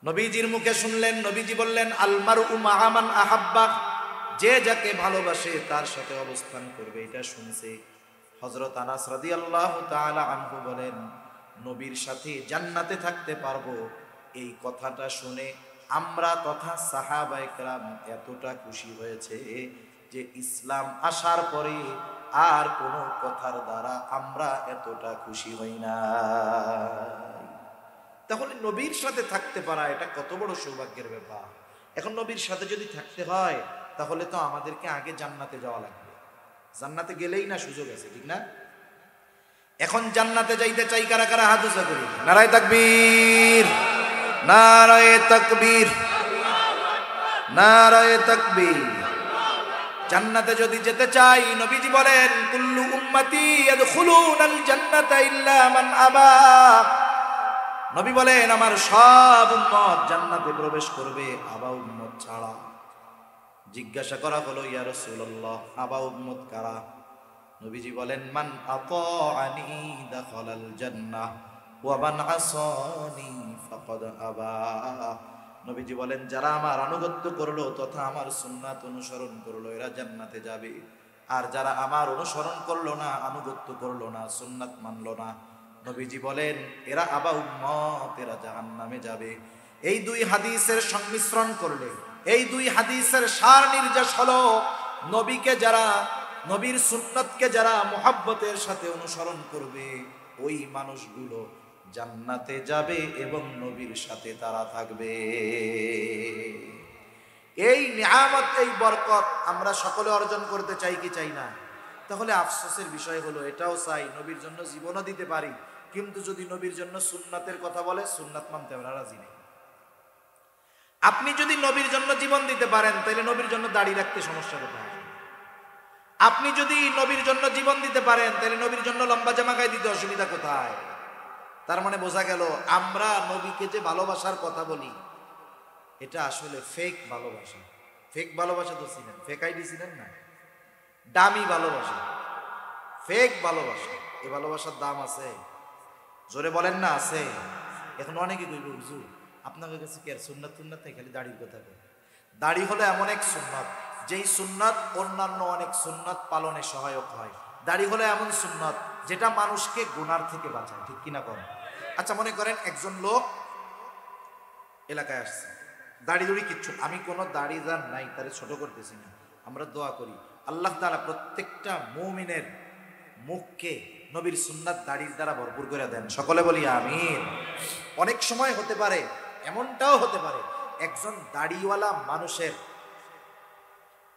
নবীজির মুখে শুনলেন, নবীজি বললেন আল মারউ মা'a মান আহাব্বা, যে যাকে ভালোবাসে তার সাথে অবস্থান করবে। এটা শুনছে হযরত আনাস রাদিয়াল্লাহু তাআলা আনহু বলেন নবীর সাথে জান্নাতে থাকতে পারবো। এই কথাটা শুনে আমরা তথা সাহাবায়ে কেরাম এতটা খুশি হয়েছে যে ইসলাম আসার পরে আর কোনো কথার দ্বারা আমরা এতটা খুশি হই না। তাহলে নবীর সাথে থাকতে পারা এটা কত বড় সৌভাগ্যের ব্যাপার। এখন নবীর সাথে যদি থাকতে হয় তাহলে তো আমাদেরকে আগে জান্নাতে যাওয়া লাগবে। জান্নাতে গেলেই না সুযোগ আছে, ঠিক না? এখন জান্নাতে যাইতে চাই কারা কারা? হাত উঁচা করি। নারায়ে তাকবীর, নারায়ে তাকবীর, নারায়ে তাকবীর। জান্নাতে যদি যেতে চাই, নবীজি বলেন কুল্লু উম্মতি ইয়াদখুলুনাল জান্নাতা ইল্লা মান আবা। নবী বলেন আমার সব উম্মত জান্নাতে প্রবেশ করবে, আবা উম্মত ছাড়া। জিজ্ঞাসা করা হলো ইয়া রাসূলুল্লাহ, আবা উম্মত কারা? নবীজি বলেন মান আতাআনি দাখালাল জান্নাহ ওয়া মান আসানি ফাকাদ আবা। নবীজি বলেন যারা আমার আনুগত্য করলো তথা আমার সুন্নাত অনুসরণ করলো এরা জান্নাতে যাবে, আর যারা আমার অনুসরণ করলো না, আনুগত্য করলো না, সুন্নাত মানলো না, নবীজি বলেন এরা আবা উম্মত, এরা জাহান্নামে যাবে। এই দুই হাদিসের সংমিশ্রণ করলে, এই দুই হাদিসের সার নির্যাস হলো নবীকে যারা, নবীর সুন্নাতকে যারা মুহাব্বতের সাথে অনুসরণ করবে ওই মানুষগুলো জান্নাতে যাবে এবং নবীর সাথে তারা থাকবে। এই নিয়ামত, এই বরকত আমরা সকলে অর্জন করতে চাই কি চাই না? তাহলে আফসোসের বিষয় হলো এটাও চাই নবীর জন্য জীবনও দিতে পারি, কিন্তু যদি নবীর জন্য সুন্নাতের কথা বলে সুন্নাত মানতে আমরা রাজি নেই। আপনি যদি নবীর জন্য জীবন দিতে পারেন তাহলে নবীর জন্য দাড়ি রাখতে সমস্যা কোথায়? আপনি যদি নবীর জন্য জীবন দিতে পারেন তাহলে নবীর জন্য লম্বা জামা গায়ে দিতে অসুবিধা কোথায়? তার মানে বোঝা গেল আমরা নবীকে যে ভালোবাসার কথা বলি এটা আসলে ফেক ভালোবাসা। ফেক ভালোবাসা তো ছিলেন, ফেক আইডি ছিলেন না, দামি ভালোবাসা, ফেক ভালোবাসা। এই ভালোবাসার দাম আছে? জোরে বলেন না আছে? এখন অনেকে কইব হুজুর আপনার কাছে কি আর সুন্নাত টুন্নাত নাই, খালি দাড়ির কথা বলে। দাড়ি হলো এমন এক সুন্নাত যেই সুন্নাত অন্যান্য অনেক সুন্নাত পালনে সহায়ক হয়। দাড়ি হলো এমন সুন্নাত যেটা মানুষকে গুনার থেকে বাঁচায়, ঠিক কিনা করেন? আচ্ছা মনে করেন একজন লোক এলাকায় আসছে, দাড়ি দড়ি কিচ্ছু, আমি কোনো দাড়ি যার নাই তারে ছোট করতেছি না, আমরা দোয়া করি আল্লাহ তাআলা প্রত্যেকটা মুমিনের মুখকে নবীর সুন্নাত দাড়ির দ্বারা ভরপুর করে দেন, সকলে বলি আমিন। অনেক সময় হতে পারে, এমনটাও হতে পারে একজন দাড়িওয়ালা মানুষের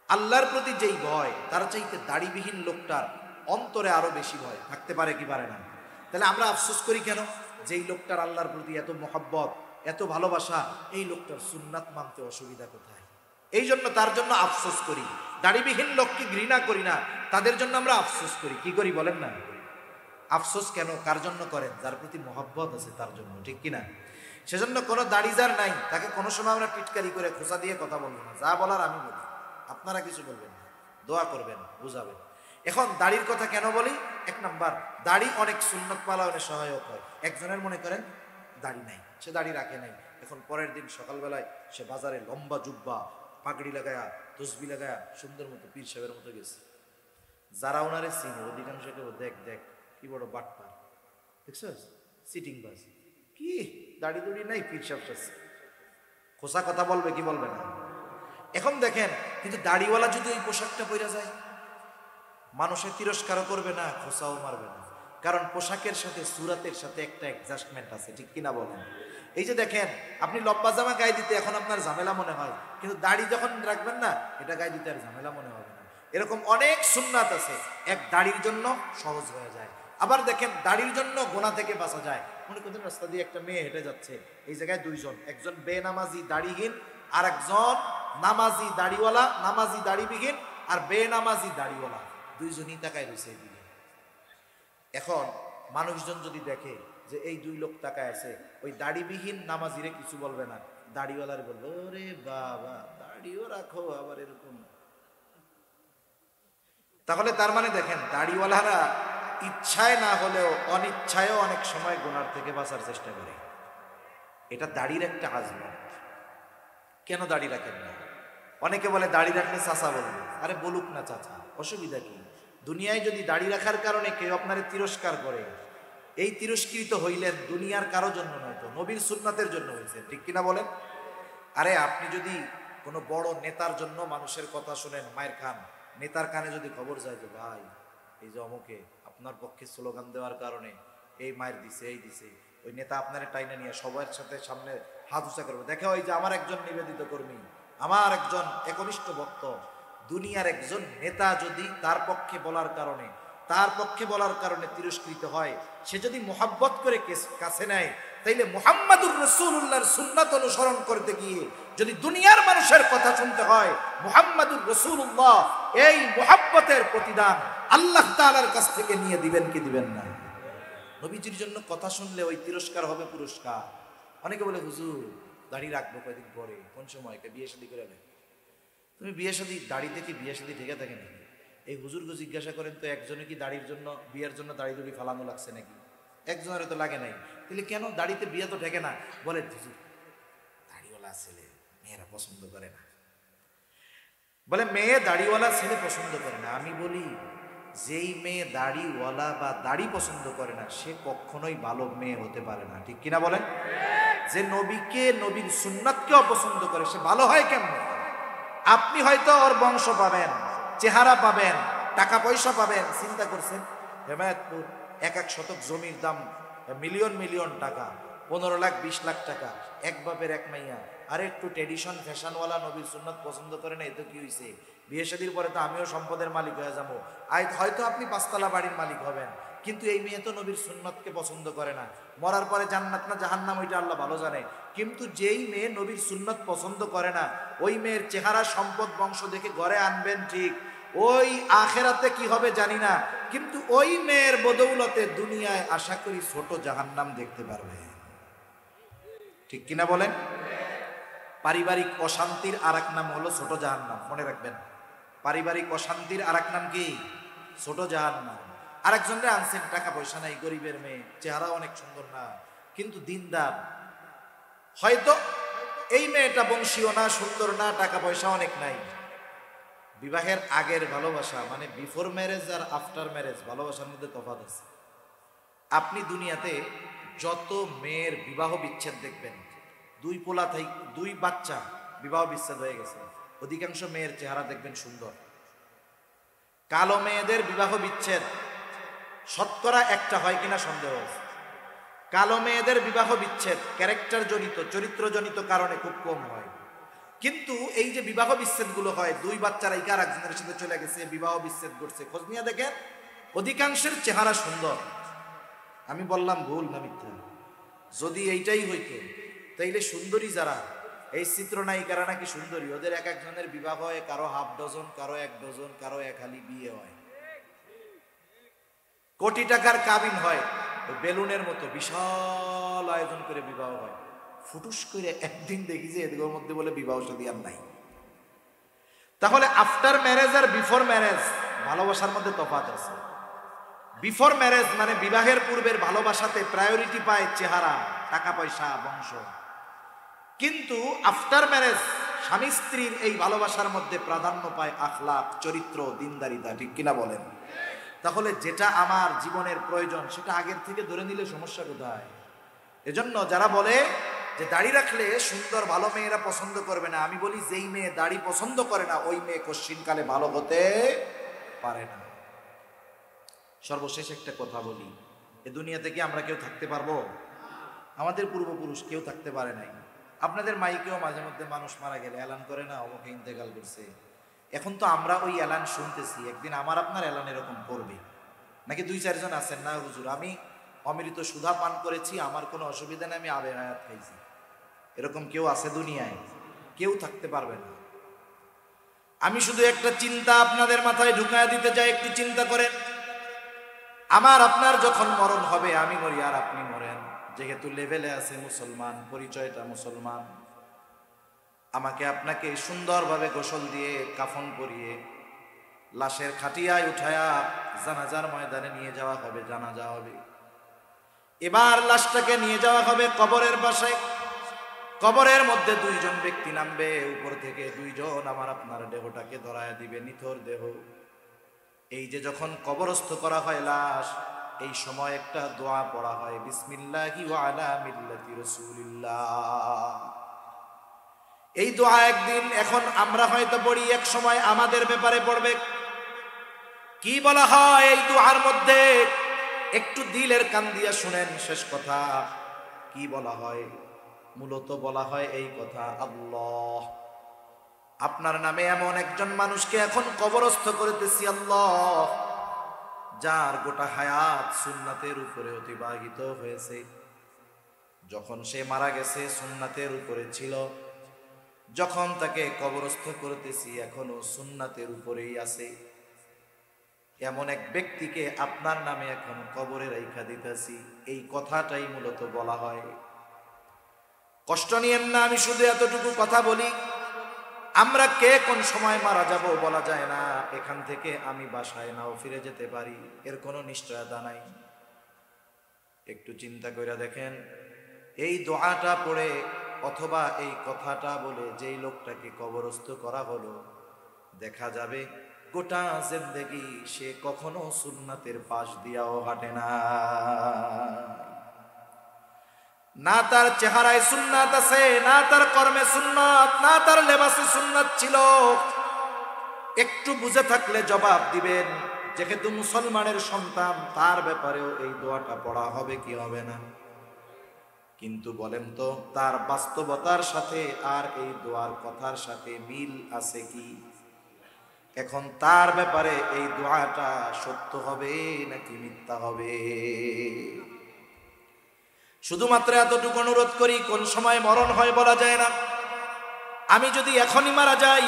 আল্লাহর প্রতি যেই ভয় তার চাইতে দাড়িবিহীন লোকটার অন্তরে আরো বেশি ভয় থাকতে পারে কি পারে না? তাহলে আমরা আফসোস করি কেন? যেই লোকটার আল্লাহর প্রতি এত মহব্বত, এত ভালোবাসা, এই লোকটার সুন্নাত মানতে অসুবিধা কোথায়? এই জন্য তার জন্য আফসোস করি। দাড়িবিহীন লোককে ঘৃণা করি না, তাদের জন্য আমরা আফসোস করি। কি করি বলেন না? আফসোস কেন? কার জন্য করেন? যার প্রতি মহব্বত আছে তার জন্য, ঠিক কিনা? সেজন্য কোনো দাড়ি যার নাই তাকে কোনো সময় আমরা টিটকারি করে খোঁচা দিয়ে কথা বলবো না, যা বলার আমি বলি, আপনারা কিছু বলবেন না, দোয়া করবেন, বুঝাবেন। এখন দাড়ির কথা কেন বলি? এক নাম্বার, দাড়ি অনেক সুন্নত পালনে সহায়ক হয়। একজনের মনে করেন দাড়ি নাই, সে দাড়ি রাখে নাই, এখন পরের দিন সকালবেলায় সে বাজারে লম্বা জুব্বা পাগড়ি লাগায়া তসবি লাগায়া সুন্দর মতো পীর সাহেবের মতো গেছে। যারা ওনারে চিনে অধিকাংশ দেখ দেখ কি বড় বাটপার, দেখছিস সিটিং বাস, কি দাড়ি দুড়ি নাই, পীর সাহেব সাথে খোসা কথা বলবে কি বলবে না? এখন দেখেন, কিন্তু দাড়িওয়ালা যদি ওই পোশাকটা পরে যায় মানুষের তিরস্কারও করবে না, খোসাও মারবে না, কারণ পোশাকের সাথে সুরাতের সাথে একটা অ্যাডজাস্টমেন্ট আছে, ঠিক কিনা বলেন? এই যে দেখেন আপনি লম্বা জামা গায়ে দিতে এখন আপনার ঝামেলা মনে হয়, কিন্তু দাড়ি যখন রাখবেন না এটা গায়ে দিতে আর ঝামেলা মনে হবে না। এরকম অনেক সুন্নাত আছে এক দাড়ির জন্য সহজ হয়ে যায়। আবার দেখেন দাড়ির জন্য গোনা থেকে বাঁচা যায়। মনে করেন রাস্তা দিয়ে একটা মেয়ে হেঁটে যাচ্ছে, এই জায়গায় দুইজন, একজন বেনামাজি দাড়িহীন আর একজন নামাজি দাড়িওয়ালা, নামাজি দাড়িবিহীন আর বেনামাজি দাড়িওয়ালা, দুইজনই তাকায় রয়েছে এদিকে। এখন মানুষজন যদি দেখে যে এই দুই লোক তাকায় আছে, ওই দাড়িবিহীন নামাজিরে কিছু বলবে না, দাড়িওয়ালার বলবে ওরে বাবা দাড়িও রাখো আবার এরকম। তাহলে তার মানে দেখেন দাড়িওয়ালারা ইচ্ছায় না হলেও অনিচ্ছায়ও অনেক সময় গুনার থেকে বাঁচার চেষ্টা করে। এটা দাড়ির একটা আজমত। কেন দাড়ি রাখেন না? অনেকে বলে দাড়ি রাখলে চাচা বলবে, আরে বলুক না চাচা, অসুবিধা কি? দুনিয়ায় যদি দাড়ি রাখার কারণে কেউ আপনারে তিরস্কার করে, এই তিরস্কৃত হইলেন দুনিয়ার কারো জন্য নয়, তো নবীর সুন্নাতের জন্য হয়েছে, ঠিক কিনা বলেন? আরে আপনি যদি কোনো বড় নেতার জন্য মানুষের কথা শুনেন, মায়ের খান, নেতার কানে যদি খবর যায় যে ভাই এই যে অমুকে আপনার পক্ষে স্লোগান দেওয়ার কারণে এই মায়ের দিছে, এই দিছে, ওই নেতা আপনারে টাইনা নিয়ে সবার সাথে সামনে হাত উঁচা করবে, দেখে ওই যে আমার একজন নিবেদিত কর্মী, আমার একজন একনিষ্ঠ ভক্ত, দুনিয়ার একজন নেতা যদি তার পক্ষে বলার কারণে তার পক্ষে বলার কারণে তিরস্কৃত হয়, সে যদি মোহাব্বত করে কাছে নেয়, তাইলে মুহাম্মাদুর রাসূলুল্লাহর সুন্নাত অনুসরণ করতে গিয়ে যদি দুনিয়ার মানুষের কথা শুনতে হয়, মুহাম্মাদুর রাসূলুল্লাহ এই মোহাব্বতের প্রতিদান আল্লাহ তাআলার কাছ থেকে নিয়ে দিবেন কি দিবেন না? নবীজির জন্য কথা শুনলে ওই তিরস্কার হবে পুরস্কার। অনেকে বলে, হুজুর দাড়ি রাখবো কয়েকদিন পরে, কোন সময়? বিয়ে শাদী করে নেয়। তুমি বিয়ে শাদী, দাড়ি থেকে বিয়ে শাদী ঢেকে থাকে নাকি? এই হুজুরকে জিজ্ঞাসা করেন তো, একজনে কি দাড়ির জন্য, বিয়ের জন্য দাড়ি দুড়ি ফালানো লাগছে নাকি? একজনের তো লাগে নাই। তাহলে কেন দাড়িতে বিয়ে তো ঠেকে না? বলে, হুজুর দাড়িওয়ালা ছেলে মেয়েরা পছন্দ করে না। বলে, মেয়ে দাড়িওয়ালা ছেলে পছন্দ করে না। আমি বলি, যেই মেয়ে দাড়িওয়ালা বা দাড়ি পছন্দ করে না, সে কখনোই ভালো মেয়ে হতে পারে না। ঠিক কিনা বলেন? যে নবীকে, নবীর সুন্নাতকে অপছন্দ করে, সে ভালো হয় কেমন? আপনি হয়তো ওর বংশ পাবেন, চেহারা পাবেন, টাকা পয়সা পাবেন। চিন্তা করছেন, হেমায়েতপুর 1 শতক জমির দাম মিলিয়ন মিলিয়ন টাকা, 15 লাখ 20 লাখ টাকা, এক বাপের এক মাইয়া, আর একটু ট্রেডিশন ফ্যাশনওয়ালা নবীর সুন্নাত পছন্দ করে না, এ তো কি হয়েছে? বিয়ে শাদীর পরে তো আমিও সম্পদের মালিক হয়ে যাবো, হয়তো আপনি 5 তলা বাড়ির মালিক হবেন, কিন্তু এই মেয়ে তো নবীর সুন্নাতকে পছন্দ করে না। মরার পরে জান্নাত না জাহান্নাম ওইটা আল্লাহ ভালো জানে। কিন্তু যেই মেয়ে নবীর সুন্নাত পছন্দ করে না, ওই মেয়ের চেহারা, সম্পদ, বংশ দেখে ঘরে আনবেন ঠিক, ওই আখেরাতে কি হবে জানি না, কিন্তু ওই মেয়ের বদৌলতে দুনিয়ায় আশা করি ছোট জাহান্নাম দেখতে পারবে। ঠিক কিনা বলেন? পারিবারিক অশান্তির আরেক নাম হলো ছোট জাহান্নাম, মনে রাখবেন। পারিবারিক অশান্তির আরেক নাম কি? ছোট জাহান্নাম। আরেকজনরে আনছেন, টাকা পয়সা নাই, গরিবের মেয়ে, চেহারা অনেক সুন্দর না, কিন্তু দিনদার। হয়তো এই মেয়েটা বংশীয় না, সুন্দর না, টাকা পয়সা অনেক নাই। বিবাহের আগের ভালোবাসা মানে বিফোর ম্যারেজ আর আফটার ম্যারেজ, ভালোবাসার মধ্যে তফাৎ আছে। আপনি দুনিয়াতে যত মেয়ের বিবাহ বিচ্ছেদ দেখবেন, 2 পোলা থেকে 2 বাচ্চা বিবাহ বিচ্ছেদ হয়ে গেছে, অধিকাংশ মেয়ের চেহারা দেখবেন সুন্দর। কালো মেয়েদের বিবাহ বিচ্ছেদ শতকরা 1টা হয় কিনা সন্দেহ আছে। কালো মেয়েদের বিবাহ বিচ্ছেদ ক্যারেক্টার জনিত, চরিত্রজনিত কারণে খুব কম হয়। কিন্তু এই যে বিবাহ বিচ্ছেদ গুলো হয়, 2 বাচ্চারা আর একজনের সাথে চলে গেছে, বিবাহ বিচ্ছেদ করছে, খোঁজ নিয়ে দেখেন অধিকাংশের চেহারা সুন্দর। আমি বললাম ভুল না মিথ্যা? যদি এইটাই হইতো, তাইলে সুন্দরী যারা, এই চিত্রনায়িকারা নাকি সুন্দরী, ওদের এক একজনের বিবাহ হয়, কারো হাফ ডজন, কারো 1 ডজন, কারো 1 হালি বিয়ে হয়, কোটি টাকার কাবিন হয়, বেলুনের মতো বিশাল আয়োজন করে বিবাহ হয়। ফুটুস করে একদিন দেখি যে এদের মধ্যে বলে বিবাহ শাদী আর নাই। তাহলে আফটার ম্যারেজ আর বিফোর ম্যারেজ ভালোবাসার মধ্যে তফাৎ আছে। বিফোর ম্যারেজ মানে বিবাহের পূর্বের ভালোবাসাতে প্রায়োরিটি পায় চেহারা, টাকা পয়সা, বংশ। কিন্তু আফটার ম্যারেজ স্বামী স্ত্রীর এই ভালোবাসার মধ্যে প্রাধান্য পায় আখলাক, চরিত্র, দিনদারিতা। ঠিক কিনা বলেন? তাহলে যেটা আমার জীবনের প্রয়োজন সেটা আগের থেকে ধরে নিলে সমস্যা কোথায়? এজন্য যারা বলে যে দাড়ি রাখলে সুন্দর ভালো মেয়েরা পছন্দ করবে না, আমি বলি যেই মেয়ে দাড়ি পছন্দ করে না, ওই মেয়ে কশ্চিনকালে ভালো হতে পারে না। সর্বশেষ একটা কথা বলি, এ দুনিয়াতে কি আমরা কেউ থাকতে পারবো? আমাদের পূর্বপুরুষ কেউ থাকতে পারে নাই। আপনাদের মাইকেও মাঝে মধ্যে মানুষ মারা গেলে এলান করে না, অমুকে ইন্তেকাল করছে। এখন তো আমরা ওই এলান শুনতেছি, একদিন আমার আপনার এলান এরকম করবে নাকি? 2-4 জন আছেন না, হুজুর আমি অমৃত সুধা পান করেছি, আমার কোনো অসুবিধা নেই, আমি আবে হায়াত খাইছি, এরকম কেউ আছে দুনিয়ায়? কেউ থাকতে পারবে না। আমি শুধু একটা চিন্তা আপনাদের মাথায় ঢুকায় দিতে চাই, একটু চিন্তা করেন। আমার আপনার যখন মরণ হবে, আমি মরি আর আপনি মরেন, যেহেতু লেভেলে আছে মুসলমান, পরিচয়টা মুসলমান, আমাকে আপনাকে সুন্দরভাবে গোসল দিয়ে কাফন পরিয়ে লাশের খাটিয়ায় উঠায়া জানাজার ময়দানে নিয়ে যাওয়া হবে, জানাজা হবে। এবার লাশটাকে নিয়ে যাওয়া হবে কবরের পাশে। কবরের মধ্যে 2 জন ব্যক্তি নামবে, উপর থেকে 2 জন আমার আপনার দেহটাকে ধরায় দিবে, নিথর দেহ। এই যে যখন কবরস্থ করা হয় লাশ, এই সময় একটা দোয়া পড়া হয়, বিসমিল্লাহি ওয়া আলা মিল্লাতি রাসূলিল্লাহ। এই দোয়া একদিন এখন আমরা হয়তো পড়ি, এক সময় আমাদের ব্যাপারে পড়বে। কি বলা হয় এই দোয়ার মধ্যে? একটু দিলের কান দিয়া শুনেন শেষ কথা। কি বলা হয়? মূলত বলা হয় এই কথা, আল্লাহ আপনার নামে এমন একজন মানুষকে এখন কবরস্থ করতেছি, আল্লাহ যার গোটা হায়াত সুন্নাতের উপরে অতিবাহিত হয়েছে, যখন সে মারা গেছে সুন্নাতের উপরে ছিল, যখন তাকে কবরস্থ করতেছি এখনো সুন্নাতের উপরেই আছে, এমন এক ব্যক্তিকে আপনার নামে এখন কবরে রাইখা দিতেছি, এই কথাটাই মূলত বলা হয়। কষ্ট নিয়েন না, আমি শুধু এতটুকু কথা বলি, আমরা কে কোন সময় মারা যাব বলা যায় না। এখান থেকে আমি বাসায় নাও ফিরে যেতে পারি, এর কোনো নিশ্চয়তা নাই। একটু চিন্তা করে দেখেন, এই দোয়াটা পড়ে অথবা এই কথাটা বলে যেই লোকটাকে কবরস্থ করা হলো, দেখা যাবে গোটা জিন্দেগি সে কখনো সুন্নাতের পাশ দিয়াও হাঁটে না। না তার চেহারায় সুন্নাত আছে, না তার কর্মে সুন্নাত, না তার লেবাসে সুন্নাত ছিল। একটু বুঝে থাকলে জবাব দিবেন, যেহেতু মুসলমানের সন্তান তার ব্যাপারেও এই দোয়াটা পড়া হবে কি হবে না? কিন্তু বলেন তো, তার বাস্তবতার সাথে আর এই দোয়ার কথার সাথে মিল আছে কি? এখন তার ব্যাপারে এই দোয়াটা সত্য হবে নাকি মিথ্যা হবে? শুধুমাত্র এতটুকু অনুরোধ করি, কোন সময় মরণ হয় বলা যায় না। আমি যদি এখনই মারা যাই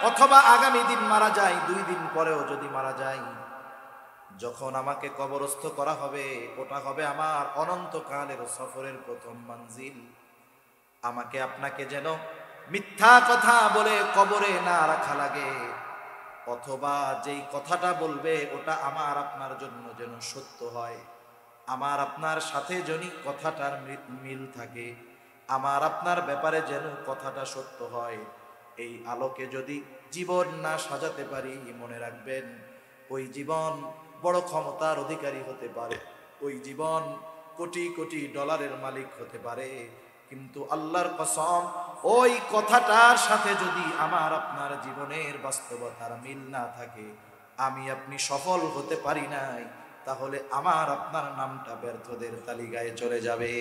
অথবা আগামী দিন মারা যাই, 2 দিন পরেও যদি মারা যাই, যখন আমাকে কবরস্থ করা হবে ওটা হবে আমার অনন্তকালের সফরের প্রথম মঞ্জিল। আমাকে আপনাকে যেন মিথ্যা কথা বলে কবরে না রাখা লাগে, অথবা যেই কথাটা বলবে ওটা আমার আপনার জন্য যেন সত্য হয়, আমার আপনার সাথে যদি কথাটার মিল থাকে, আমার আপনার ব্যাপারে যেন কথাটা সত্য হয়। এই আলোকে যদি জীবন না সাজাতে পারি, মনে রাখবেন ওই জীবন বড় ক্ষমতার অধিকারী হতে পারে, ওই জীবন কোটি কোটি ডলারের মালিক হতে পারে, কিন্তু আল্লাহর কসম ওই কথাটার সাথে যদি আমার আপনার জীবনের বাস্তবতার মিল না থাকে, আমি আপনি সফল হতে পারি নাই, তাহলে আমার আপনার নামটা ব্যর্থদের তালিকায় চলে যাবে।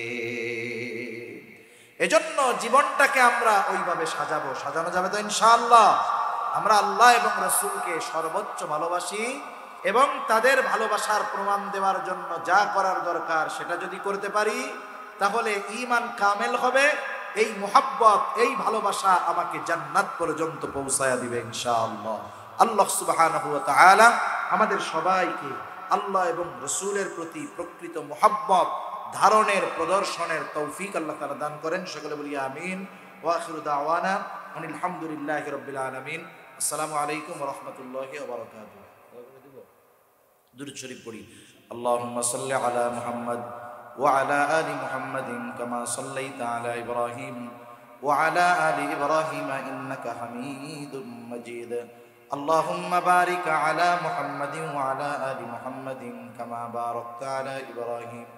এজন্য জীবনটাকে আমরা ওইভাবে সাজাবো। সাজানো যাবে তো ইনশাআল্লাহ? আমরা আল্লাহ এবং রাসূলকে সর্বোচ্চ ভালোবাসি এবং তাদের ভালোবাসার প্রমাণ দেওয়ার জন্য যা করার দরকার সেটা যদি করতে পারি, তাহলে ঈমান কামেল হবে। এই মুহাব্বত, এই ভালোবাসা আমাকে জান্নাত পর্যন্ত পৌঁছায়া দিবে ইনশাআল্লাহ। আল্লাহ সুবহানাহু ওয়া তাআলা আমাদের সবাইকে আল্লাহ এবং রাসূলের প্রতি প্রকৃত মুহাব্বত ধারণের প্রদর্শনের তৌফিক আল্লাহ তাআলা দান করেন। সকলে বলি আমিন। ওয়া আখিরু দাওয়ানা আনিল হামদুলিল্লাহি রাব্বিল আলামিন। আসসালামু আলাইকুম ওয়া রাহমাতুল্লাহি ওয়া বারাকাতুহু। দুরূদ শরীফ পড়ি। আল্লাহুম্মা সাল্লি আলা মুহাম্মদ ওয়া আলা আলি মুহাম্মাদিন কামা সাল্লাইতা আলা ইব্রাহিম ওয়া আলা আলি ইব্রাহিম ইন্নাকা হামিদুম মাজিদ। আল্লাহুম্মা বারিক আলা মুহাম্মাদিন ওয়া আলা আলি মুহাম্মাদিন কামা বারাকতা আলা ইব্রাহিম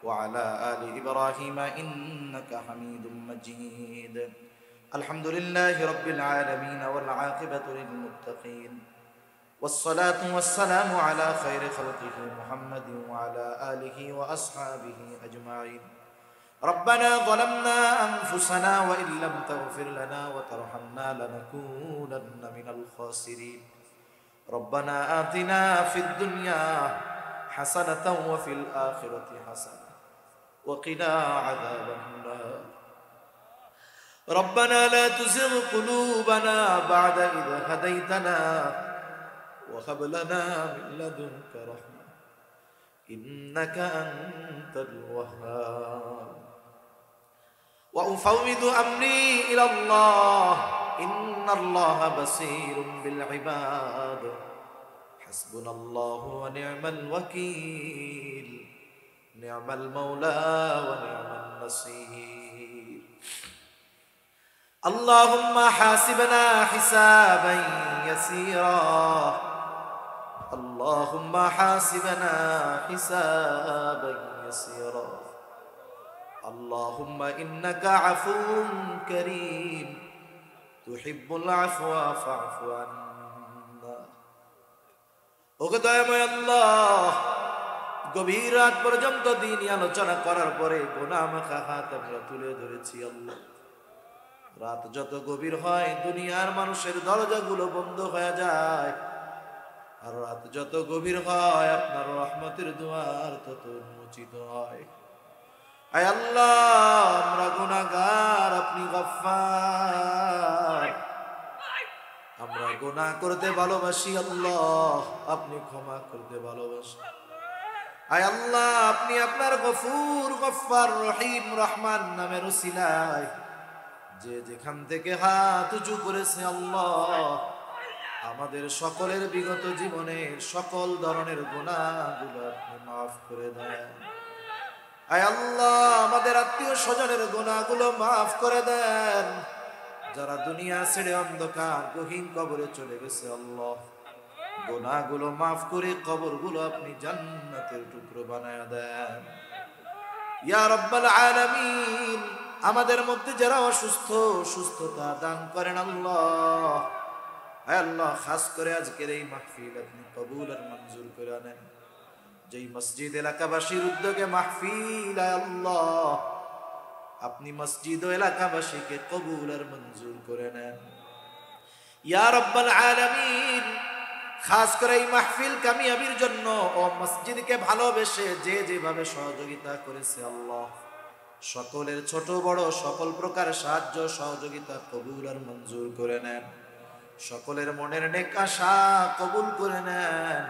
وعلى آل إبراهيم إنك حميد مجيد. الحمد لله رب العالمين والعاقبة للمتقين والصلاة والسلام على خير خلقه محمد وعلى آله وأصحابه أجمعين. ربنا ظلمنا أنفسنا وإن لم تغفر لنا وترحمنا لنكونن من الخاسرين. ربنا آتنا في الدنيا حسنة وفي الآخرة حسنة وقنا عذاب النار. ربنا لا تزغ قلوبنا بعد إذ هديتنا وهب لنا من لدنك رحمة إنك أنت الوهاب. وأفوض أمري إلى الله إن الله بصير بالعباد. حسبنا الله ونعم الوكيل نعم المولى ونعم النصير. اللهم حاسبنا حسابا يسيرا. اللهم حاسبنا حسابا يسيرا. اللهم إنك عفو كريم تحب العفو فاعف عنا. ওগো দয়াময় আল্লাহ, গভীর রাত পর্যন্ত দিনই আলোচনা করার পরে গুনাহ মাখা হাত আমরা তুলে ধরেছি আল্লাহ। রাত যত গভীর হয় দুনিয়ার মানুষের দরজাগুলো বন্ধ হয়ে যায়, আর রাত যত গভীর হয় আপনার রহমতের দুয়ার তত উন্মোচিত হয়। আয় আল্লাহ, আমরা গুনাহগার, আপনি গফফার। আমরা গুনাহ করতে ভালোবাসি আল্লাহ, আপনি ক্ষমা করতে ভালোবাসেন। আয় আল্লাহ, আপনি আপনার গফুর, গফফার, রহিম, রহমান নামের উসিলায় যে যেখান থেকে হাত উঁচু করেছে আল্লাহ, আমাদের সকলের বিগত জীবনের সকল ধরনের গুনাহগুলো আপনি মাফ করে দেন। আয় আল্লাহ, আমাদের আত্মীয় স্বজনের গুনাহগুলো মাফ করে দেন। যারা দুনিয়া ছেড়ে অন্ধকার গহীন কবরে চলে গেছে আল্লাহ, গুনাহগুলো মাফ করে কবরগুলো আপনি জান্নাতের টুকরো বানায়া দেন। ইয়া রাব্বাল আলামিন, আমাদের মধ্যে যারা অসুস্থ, সুস্থতা দান করেন আল্লাহ। আয় আল্লাহ, খাস করে আজকের এই মাহফিল আপনি কবুল আর মঞ্জুর করে নেন। যেই মসজিদ এলাকাবাসীর উদ্যোগে মাহফিল, আয় আল্লাহ, আপনি মসজিদ ও এলাকাবাসীকে কবুল আর মঞ্জুর করে নেন। ইয়া রাব্বাল আলামিন, খাস করে এই মাহফিল কামিয়াবির জন্য ও মসজিদকে ভালোবেসে যে যেভাবে সহযোগিতা করেছে আল্লাহ, সকলের ছোট বড় সকল প্রকার সাহায্য সহযোগিতা কবুল আর মঞ্জুর করে নেন। সকলের মনের নেক আশা কবুল করে নেন।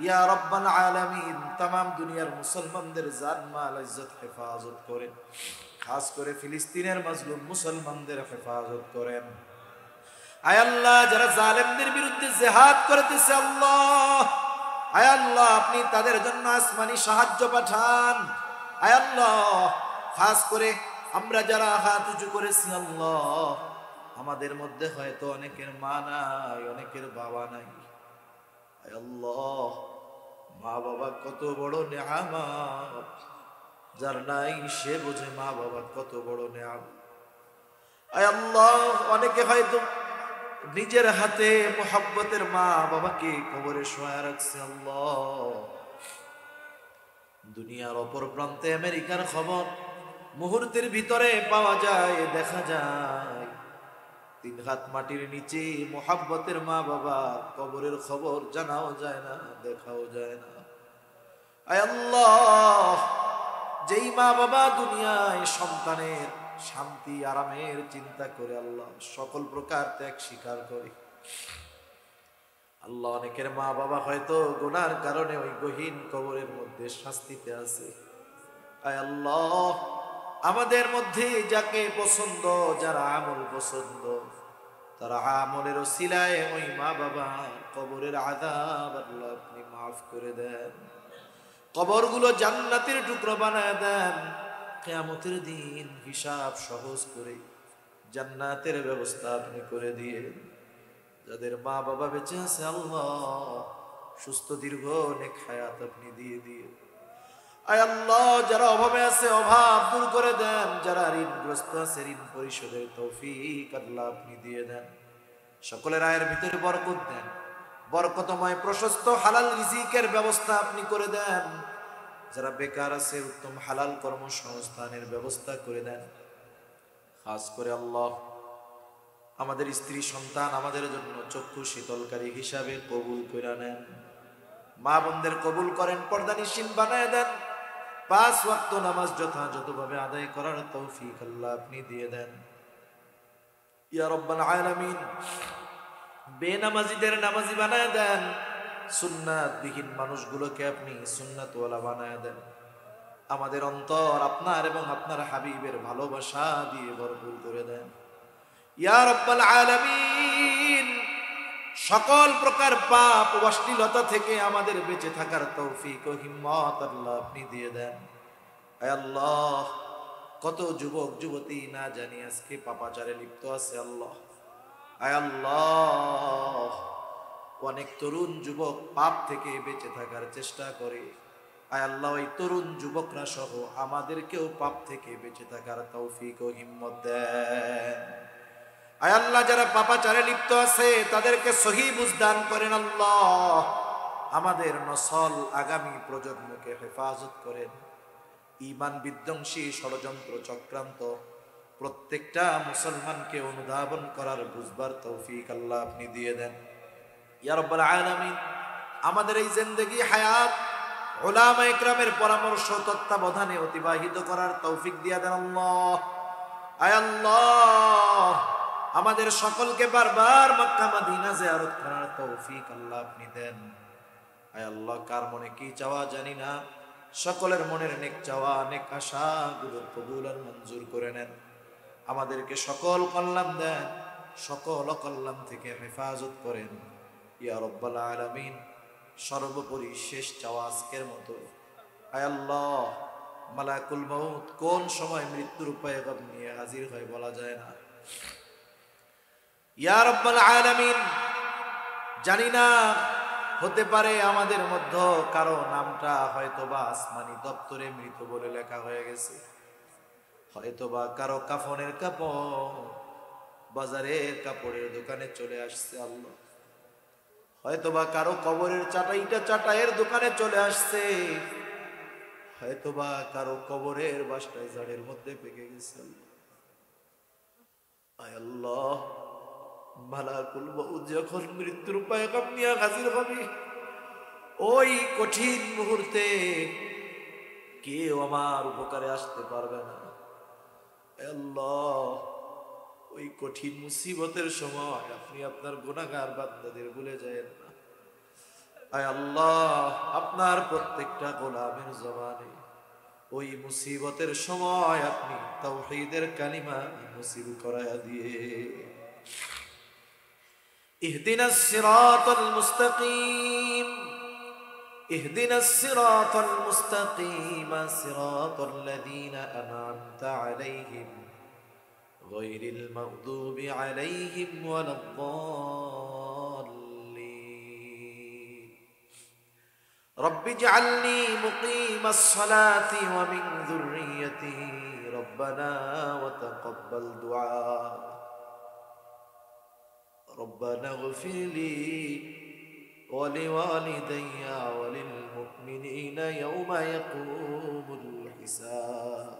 ইয়া রাব্বাল আলামিন, तमाम দুনিয়ার মুসলমানদের জান মাল ইজ্জত হেফাজত করেন। খাস করে ফিলিস্তিনের মাজলুম মুসলমানদের হেফাজত করেন। আয় আল্লাহ, যারা জালেমদের বিরুদ্ধে জিহাদ করতেছে আল্লাহ, আয় আল্লাহ, আপনি তাদের জন্য আসমানি সাহায্য পাঠান। আয় আল্লাহ, খাস করে আমরা যারা হাত উঁচু করেছি আল্লাহ, আমাদের মধ্যে হয়তো অনেকের মা নাই, অনেকের বাবা নাই। আয় আল্লাহ, মা বাবা কত বড় নেয়ামত, যার নাই সে বোঝে মা বাবা কত বড় নেয়ামত। আয় আল্লাহ, অনেকে হয়তো নিজের হাতে মোহাব্বতের মা বাবাকে কবরে শোয়া রাখছে আল্লাহ। দুনিয়ার অপর প্রান্তে আমেরিকার খবর মুহূর্তের ভিতরে পাওয়া যায়, দেখা যায়। 3 হাত মাটির নিচে মোহাব্বতের মা বাবা কবরের খবর জানাও যায় না, দেখাও যায় না। আয় আল্লাহ, যেই মা বাবা দুনিয়ায় সন্তানের শান্তি আরামের চিন্তা করে আল্লাহ সকল প্রকার ত্যাগ স্বীকার করে আল্লাহ, অনেকের মা বাবা হয়তো গুনার কারণে ওই গহীন কবরের মধ্যে শাস্তিতে আছে। আয় আল্লাহ, আমাদের মধ্যে যাকে পছন্দ, যারা আমল পছন্দ, তারা আমলের ওসিলায় ওই মা বাবা কবরের আযাব আল্লাহ আপনি মাফ করে দেন। কবরগুলো জান্নাতের টুকরো বানায় দেন। কিয়ামতের দিন হিসাব সহজ করে জান্নাতের ব্যবস্থা আপনি করে দিয়ে, যাদের মা বাবা বেঁচে আছে আল্লাহ সুস্থ দীর্ঘ নেক হায়াত আপনি দিয়ে দিয়ে। আয় আল্লাহ, যারা অভাবে আছে অভাব দূর করে দেন, যারা ঋণগ্রস্ত আছে ঋণ পরিশোধের তৌফিক আল্লাহ আপনি দিয়ে দেন। সকলের আয়ের ভিতরে বরকত দেন, বরকতময় প্রশস্ত হালাল রিজিকের ব্যবস্থা আপনি করে দেন। যারা বেকার আছে উত্তম হালাল কর্মসংস্থানের ব্যবস্থা করে দেন। খাস করে আল্লাহ, আমাদের স্ত্রী সন্তান আমাদের জন্য চক্ষু শীতলকারী হিসাবে কবুল করে নেন। মা বোনদের কবুল করেন, পর্দানিশীন বানায় দেন। 5 ওয়াক্ত নামাজ যথাযথভাবে আদায় করার তৌফিক আল্লাহ আপনি দিয়ে দেন। ইয়া রাব্বাল আলামিন, বেনামাজিদের নামাজি বানায় দেন। সুন্নাতবিহীন মানুষগুলোকে আপনি সুন্নাতওয়ালা বানায় দেন। আমাদের অন্তর আপনার এবং আপনার হাবিবের ভালোবাসা দিয়ে ভরপুর করে দেন। ইয়া রাব্বাল আলামিন, সকল প্রকার পাপ ও অশ্লীলতা থেকে আমাদের বেঁচে থাকার তৌফিক ও হিম্মত আল্লাহ আপনি দিয়ে দেন। আয় আল্লাহ, কত যুবক যুবতী না জানি আজকে পাপাচারে লিপ্ত আছে আল্লাহ। আয় আল্লাহ, অনেক তরুণ যুবক পাপ থেকে বেঁচে থাকার চেষ্টা করে। আয় আল্লাহ, ওই তরুণ যুবকরা সহ আমাদেরকেও পাপ থেকে বেঁচে থাকার তৌফিক ও হিম্মত দেন। আয় আল্লাহ, যারা পাপাচারে লিপ্ত আছে তাদেরকে সহি বুঝ দান করেন আল্লাহ। আমাদের নসল আগামী প্রজন্মকে হেফাজত করেন। ঈমান বিধ্বংসী ষড়যন্ত্র চক্রান্ত প্রত্যেকটা মুসলমানকে অনুধাবন করার বুঝবার তৌফিক আল্লাহ আপনি দিয়ে দেন। ইয়া রাব্বাল আলামিন, আমাদের এই জিন্দেগি হায়াত উলামা ইকরামের পরামর্শ তত্ত্বাবধানে অতিবাহিত করার তৌফিক দিয়া দেন আল্লাহ। আয় আল্লাহ, আমাদের সকলকে বারবার মক্কা মদিনা জিয়ারত করার তৌফিক আল্লাহ আপনি দেন। আয় আল্লাহ, কার মনে কি চাওয়া জানি না, সকলের মনের নেক চাওয়া নেক আশা গুলো কবুল আর মঞ্জুর করে নেন। আমাদেরকে সকল কল্যাণ দেন, সকল অকল্যাণ থেকে হেফাজত করেন ইয়া রাব্বাল আলামিন। সর্বোপরি শেষ চাওয়া আজকের মতো, আয় আল্লাহ, মালাকুল মউত কোন সময় মৃত্যুর পয়গাম নিয়ে হাজির হয় বলা যায় না। ইয়া রাব্বাল আলামিন, জানি না, হতে পারে আমাদের মধ্যে কারো নামটা হয়তোবা আসমানি দপ্তরে মৃত বলে লেখা হয়ে গেছে, হয়তোবা কারো কাফনের কাপড় বাজারের কাপড়ের দোকানে চলে আসছে আল্লাহ, হয়তোবা কারো কবরের চাটাইটা চাটাইয়ের দোকানে চলে আসছে, হয়তোবা কারো কবরের বাসটায় জাড়ের মধ্যে পেকে গেছে। আয় আল্লাহ, মালাকুল মউত যখন মৃত্যুর পয়গাম নিয়ে হাজির হবে, ওই কঠিন মুহূর্তে কেউ আমার উপকারে আসতে পারবে না। আল্লাহ, ওই কঠিন মুসিবতের সময় আপনি আপনার গুনাহগার বান্দাদের ভুলে যায়েন না। আয় আল্লাহ, আপনার প্রত্যেকটা গোলামের জবানে ওই মুসিবতের সময় আপনি তাওহীদের কালিমা নসিব করায়া দিয়ে ইহদিনাস সিরাতাল মুস্তাকিম, ইহদিনাস সিরাতাল মুস্তাকিম, সিরাতাল লাযীনা আন'আমতা আলাইহিম গায়রিল মাগদুবি আলাইহিম ওয়ালাদ-দাল্লিন। رب اجعلني مقيم الصلاة ومن ذريتي ربنا وتقبل دعاء ربنا اغفر لي ولوالدي وللمؤمنين يوم يقوم الحساب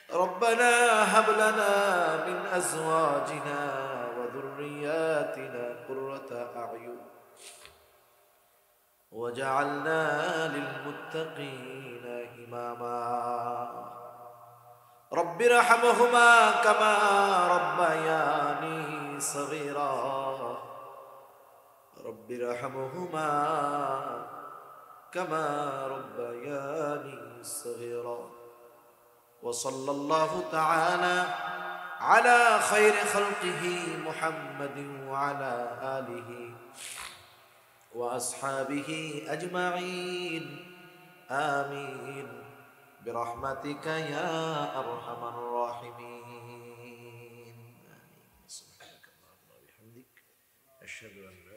ربنا هب لنا من أزواجنا وذرياتنا قرة أعين وجعلنا للمتقين إماما رب ارحمهما كما ربياني صغيرا رب ارحمهما كما ربياني صغيرا وصلى الله تعالى على خير خلقه محمد وعلى آله وأصحابه أجمعين آمين برحمتك يا أرحم الراحمين. آمين. سبحانك اللهم وبحمدك أشهد أن لا